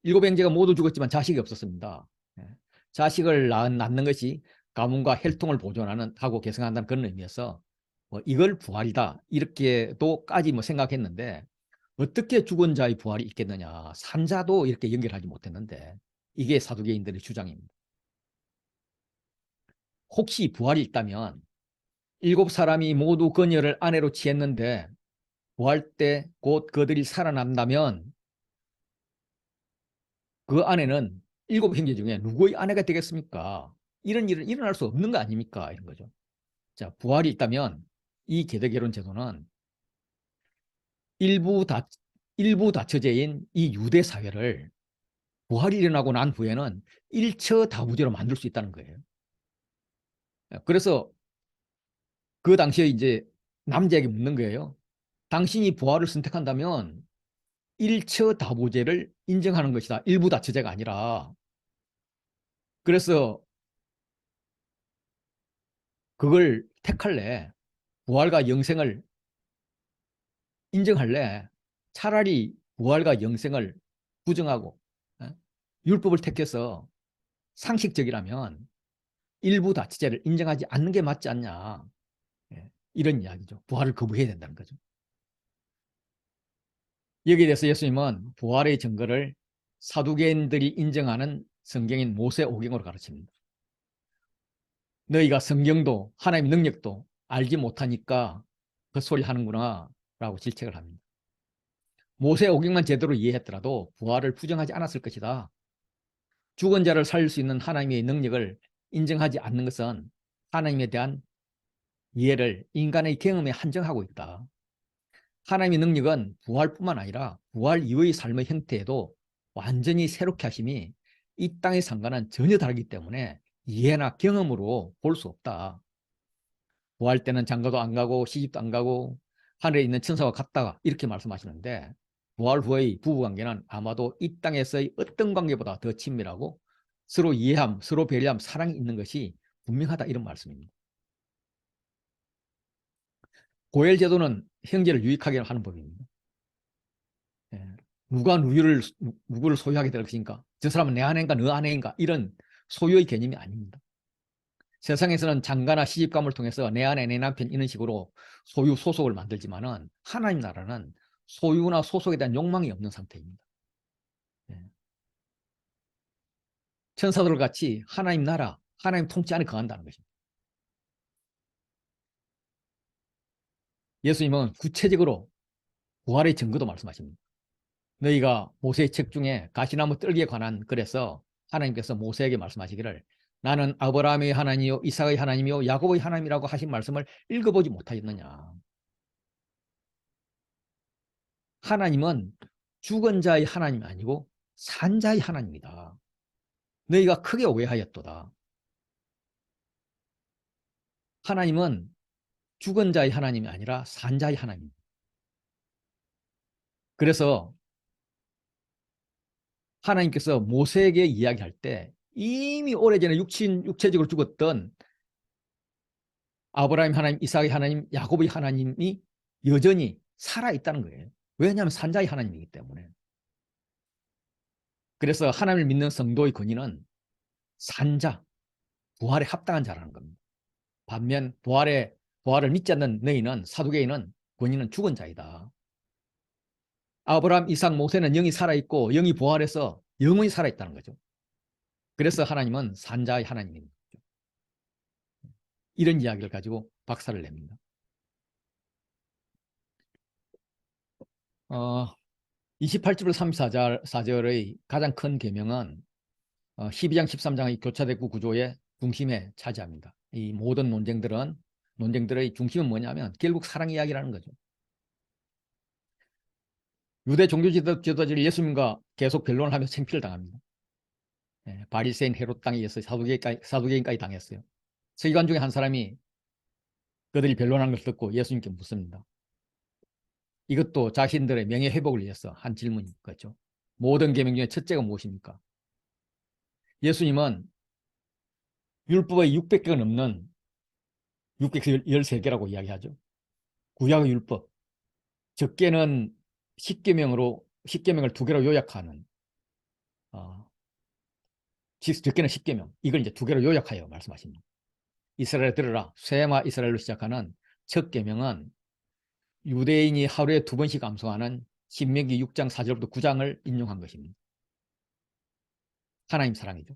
A: 7형제가 모두 죽었지만 자식이 없었습니다. 예. 자식을 낳는 것이 가문과 혈통을 보존하는 하고 계승한다는 그런 의미에서 이걸 부활이다 이렇게도까지 생각했는데 어떻게 죽은 자의 부활이 있겠느냐, 산자도 이렇게 연결하지 못했는데 이게 사두개인들의 주장입니다. 혹시 부활이 있다면 7사람이 모두 그녀를 아내로 취했는데 부활 때 곧 그들이 살아난다면 그 아내는 7형제 중에 누구의 아내가 되겠습니까? 이런 일은 일어날 수 없는 거 아닙니까? 이런 거죠. 자, 부활이 있다면 이 계대결혼 제도는 일부 다처제인 이 유대 사회를 부활이 일어나고 난 후에는 일처다부제로 만들 수 있다는 거예요. 그래서 그 당시에 이제 남자에게 묻는 거예요. 당신이 부활을 선택한다면 일처다부제를 인정하는 것이다. 일부 다처제가 아니라. 그래서 그걸 택할래? 부활과 영생을 인정할래? 차라리 부활과 영생을 부정하고 율법을 택해서 상식적이라면 일부 다처제를 인정하지 않는 게 맞지 않냐. 이런 이야기죠. 부활을 거부해야 된다는 거죠. 여기에 대해서 예수님은 부활의 증거를 사두개인들이 인정하는 성경인 모세오경으로 가르칩니다. 너희가 성경도 하나님의 능력도 알지 못하니까 그 소리 하는구나 라고 질책을 합니다. 모세오경만 제대로 이해했더라도 부활을 부정하지 않았을 것이다. 죽은 자를 살릴 수 있는 하나님의 능력을 인정하지 않는 것은 하나님에 대한 이해를 인간의 경험에 한정하고 있다. 하나님의 능력은 부활뿐만 아니라 부활 이후의 삶의 형태에도 완전히 새롭게 하심이 이 땅의 상과는 전혀 다르기 때문에 이해나 경험으로 볼 수 없다. 부활 때는 장가도 안 가고 시집도 안 가고 하늘에 있는 천사와 같다 이렇게 말씀하시는데 부활 후의 부부관계는 아마도 이 땅에서의 어떤 관계보다 더 친밀하고 서로 이해함, 서로 배려함, 사랑이 있는 것이 분명하다 이런 말씀입니다. 고엘 제도는 형제를 유익하게 하는 법입니다. 누가 누구를 소유하게 될 것인가? 저 사람은 내 아내인가 너 아내인가? 이런 소유의 개념이 아닙니다. 세상에서는 장가나 시집감을 통해서 내 아내 내 남편 이런 식으로 소유 소속을 만들지만은 하나님 나라는 소유나 소속에 대한 욕망이 없는 상태입니다. 천사들 같이 하나님 나라, 하나님 통치 안에 거한다는 것입니다. 예수님은 구체적으로 부활의 증거도 말씀하십니다. 너희가 모세의 책 중에 가시나무 뜰기에 관한 글에서 하나님께서 모세에게 말씀하시기를 나는 아브라함의 하나님이요 이삭의 하나님이요 야곱의 하나님이라고 하신 말씀을 읽어보지 못하였느냐. 하나님은 죽은 자의 하나님이 아니고 산 자의 하나님이다. 너희가 크게 오해하였도다. 하나님은 죽은 자의 하나님이 아니라 산 자의 하나님입니다. 그래서 하나님께서 모세에게 이야기할 때 이미 오래전에 육체적으로 죽었던 아브라함 하나님, 이삭의 하나님, 야곱의 하나님이 여전히 살아있다는 거예요. 왜냐하면 산자의 하나님이기 때문에. 그래서 하나님을 믿는 성도의 권위는 산자, 부활에 합당한 자라는 겁니다. 반면 부활을 믿지 않는 너희는 사두개인은 권위는 죽은 자이다. 아브라함, 이삭, 모세는 영이 살아있고 영이 부활해서 영원히 살아있다는 거죠. 그래서 하나님은 산자의 하나님입니다. 이런 이야기를 가지고 박살을 냅니다. 28절 34절의 가장 큰 계명은 12장 13장의 교차대구 구조의 중심에 차지합니다. 이 모든 논쟁들의 중심은 뭐냐면 결국 사랑 이야기라는 거죠. 유대 종교 지도자들이 예수님과 계속 변론을 하면서 창피를 당합니다. 바리새인 헤롯 땅에 의해서 사두개인까지 당했어요. 서기관 중에 한 사람이 그들이 변론하는 걸 듣고 예수님께 묻습니다. 이것도 자신들의 명예 회복을 위해서 한 질문인 거죠. 모든 계명 중에 첫째가 무엇입니까? 예수님은 율법의 600개가 넘는 613개라고 이야기하죠. 구약의 율법. 적게는 10계명을 2개로 요약하는 적게는 10계명. 이걸 이제 2개로 요약하여 말씀하십니다. 이스라엘 들으라. 쇠마 이스라엘로 시작하는 첫 계명은 유대인이 하루에 2번씩 암송하는 신명기 6장 4절부터 9장을 인용한 것입니다. 하나님 사랑이죠.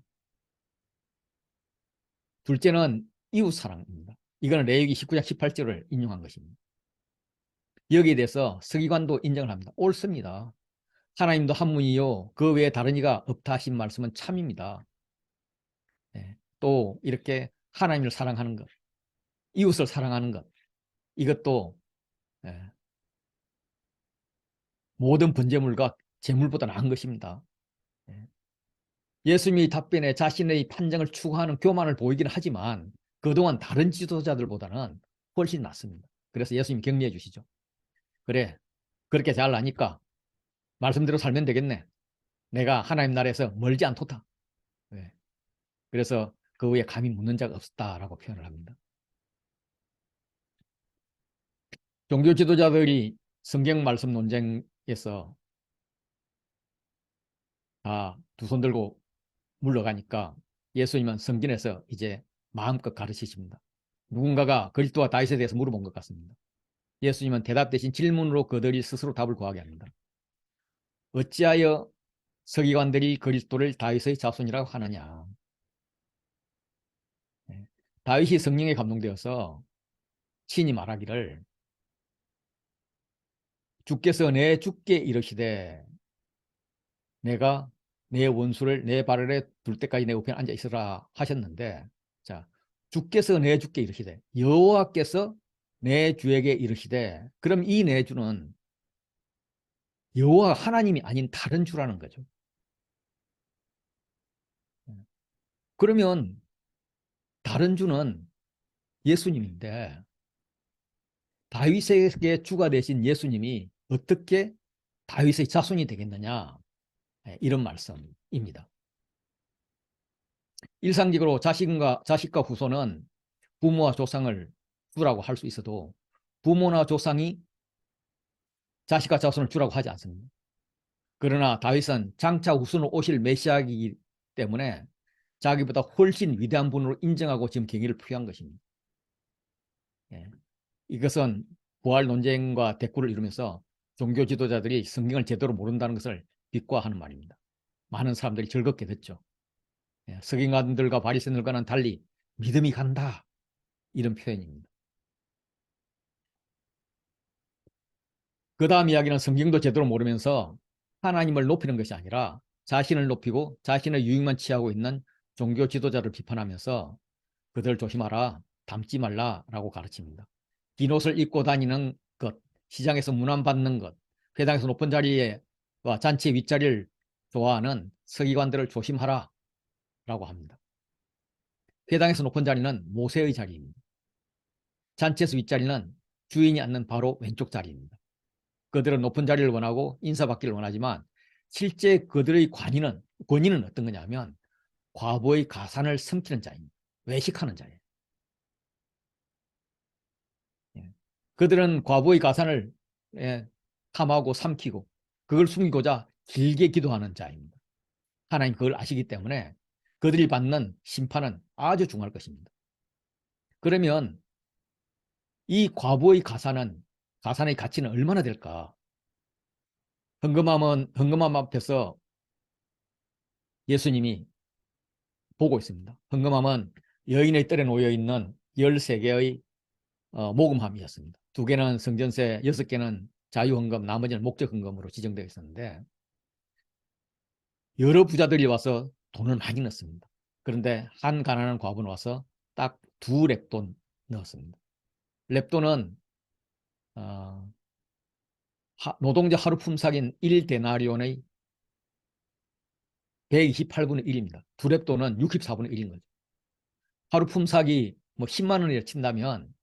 A: 둘째는 이웃 사랑입니다. 이거는 레위기 19장 18절을 인용한 것입니다. 여기에 대해서 서기관도 인정을 합니다. 옳습니다. 하나님도 한 분이요 그 외에 다른 이가 없다 하신 말씀은 참입니다. 또 이렇게 하나님을 사랑하는 것, 이웃을 사랑하는 것, 이것도 모든 번제물과 제물보다 나은 것입니다. 예수님이 답변에 자신의 판정을 추구하는 교만을 보이기는 하지만 그동안 다른 지도자들보다는 훨씬 낫습니다. 그래서 예수님이 격려해 주시죠. 그래, 그렇게 잘 나니까 말씀대로 살면 되겠네. 내가 하나님 나라에서 멀지 않도다. 그래서 그 후에 감히 묻는 자가 없었다라고 표현을 합니다. 종교 지도자들이 성경 말씀 논쟁에서 다 두 손 들고 물러가니까 예수님은 성전에서 이제 마음껏 가르치십니다. 누군가가 그리스도와 다윗에 대해서 물어본 것 같습니다. 예수님은 대답 대신 질문으로 그들이 스스로 답을 구하게 합니다. 어찌하여 서기관들이 그리스도를 다윗의 자손이라고 하느냐. 다윗이 성령에 감동되어서 친히 말하기를 주께서 내 주께 이르시되 내가 내 원수를 내 발 아래 둘 때까지 내 우편에 앉아 있으라 하셨는데, 자, 주께서 내 주께 이르시되, 여호와께서 내 주에게 이르시되, 그럼 이 내 주는 여호와 하나님이 아닌 다른 주라는 거죠. 그러면 다른 주는 예수님인데 다윗에게 주가 되신 예수님이 어떻게 다윗의 자손이 되겠느냐, 이런 말씀입니다. 일상적으로 자식과 후손은 부모와 조상을 주라고 할 수 있어도 부모나 조상이 자식과 자손을 주라고 하지 않습니다. 그러나 다윗은 장차 후손으로 오실 메시아이기 때문에 자기보다 훨씬 위대한 분으로 인정하고 지금 경의를 표한 것입니다. 이것은 부활 논쟁과 대꾸를 이루면서 종교 지도자들이 성경을 제대로 모른다는 것을 비꼬아하는 말입니다. 많은 사람들이 즐겁게 듣죠. 서기관들과 바리새인들과는 달리 믿음이 간다, 이런 표현입니다. 그 다음 이야기는 성경도 제대로 모르면서 하나님을 높이는 것이 아니라 자신을 높이고 자신의 유익만 취하고 있는 종교 지도자를 비판하면서 그들 조심하라, 닮지 말라라고 가르칩니다. 긴 옷을 입고 다니는 것, 시장에서 문안받는 것, 회당에서 높은 자리와 잔치 윗자리를 좋아하는 서기관들을 조심하라 라고 합니다. 회당에서 높은 자리는 모세의 자리입니다. 잔치에서 윗자리는 주인이 앉는 바로 왼쪽 자리입니다. 그들은 높은 자리를 원하고 인사받기를 원하지만 실제 그들의 권위는 어떤 거냐면 과부의 가산을 삼키는 자입니다. 외식하는 자예요. 그들은 과부의 가산을 탐하고 삼키고 그걸 숨기고자 길게 기도하는 자입니다. 하나님 그걸 아시기 때문에 그들이 받는 심판은 아주 중요할 것입니다. 그러면 이 과부의 가산의 가치는 얼마나 될까? 헌금함 앞에서 예수님이 보고 있습니다. 헌금함은 여인의 뜰에 놓여 있는 13개의 모금함이었습니다. 2개는 성전세, 6개는 자유헌금, 나머지는 목적헌금으로 지정되어 있었는데 여러 부자들이 와서 돈을 많이 넣습니다. 그런데 한 가난한 과부는 와서 딱 2렙돈 넣었습니다. 렙돈은 노동자 하루 품삯인 1데나리온의 128분의 1입니다. 2렙돈은 64분의 1인 거죠. 하루 품삯이 뭐 10만 원이라 친다면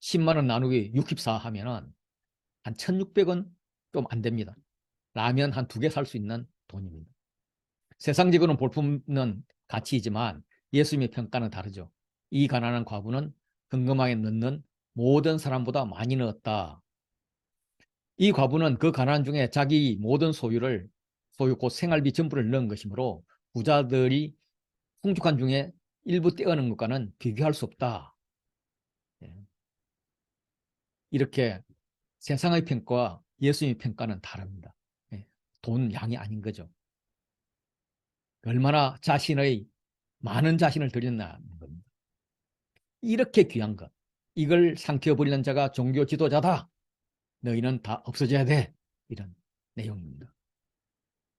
A: 10만 원 나누기 64 하면은 한 1,600원 좀 안 됩니다. 라면 한 2개 살 수 있는 돈입니다. 세상적으로는 볼품은 가치이지만 예수님의 평가는 다르죠. 이 가난한 과부는 헌금함에 넣는 모든 사람보다 많이 넣었다. 이 과부는 그 가난 중에 자기 모든 소유 곧 생활비 전부를 넣은 것이므로 부자들이 풍족한 중에 일부 떼어는 것과는 비교할 수 없다. 이렇게 세상의 평가와 예수님의 평가는 다릅니다. 돈 양이 아닌 거죠. 얼마나 많은 자신을 드렸나는 겁니다. 이렇게 귀한 것, 이걸 삼켜버리는 자가 종교 지도자다. 너희는 다 없어져야 돼. 이런 내용입니다.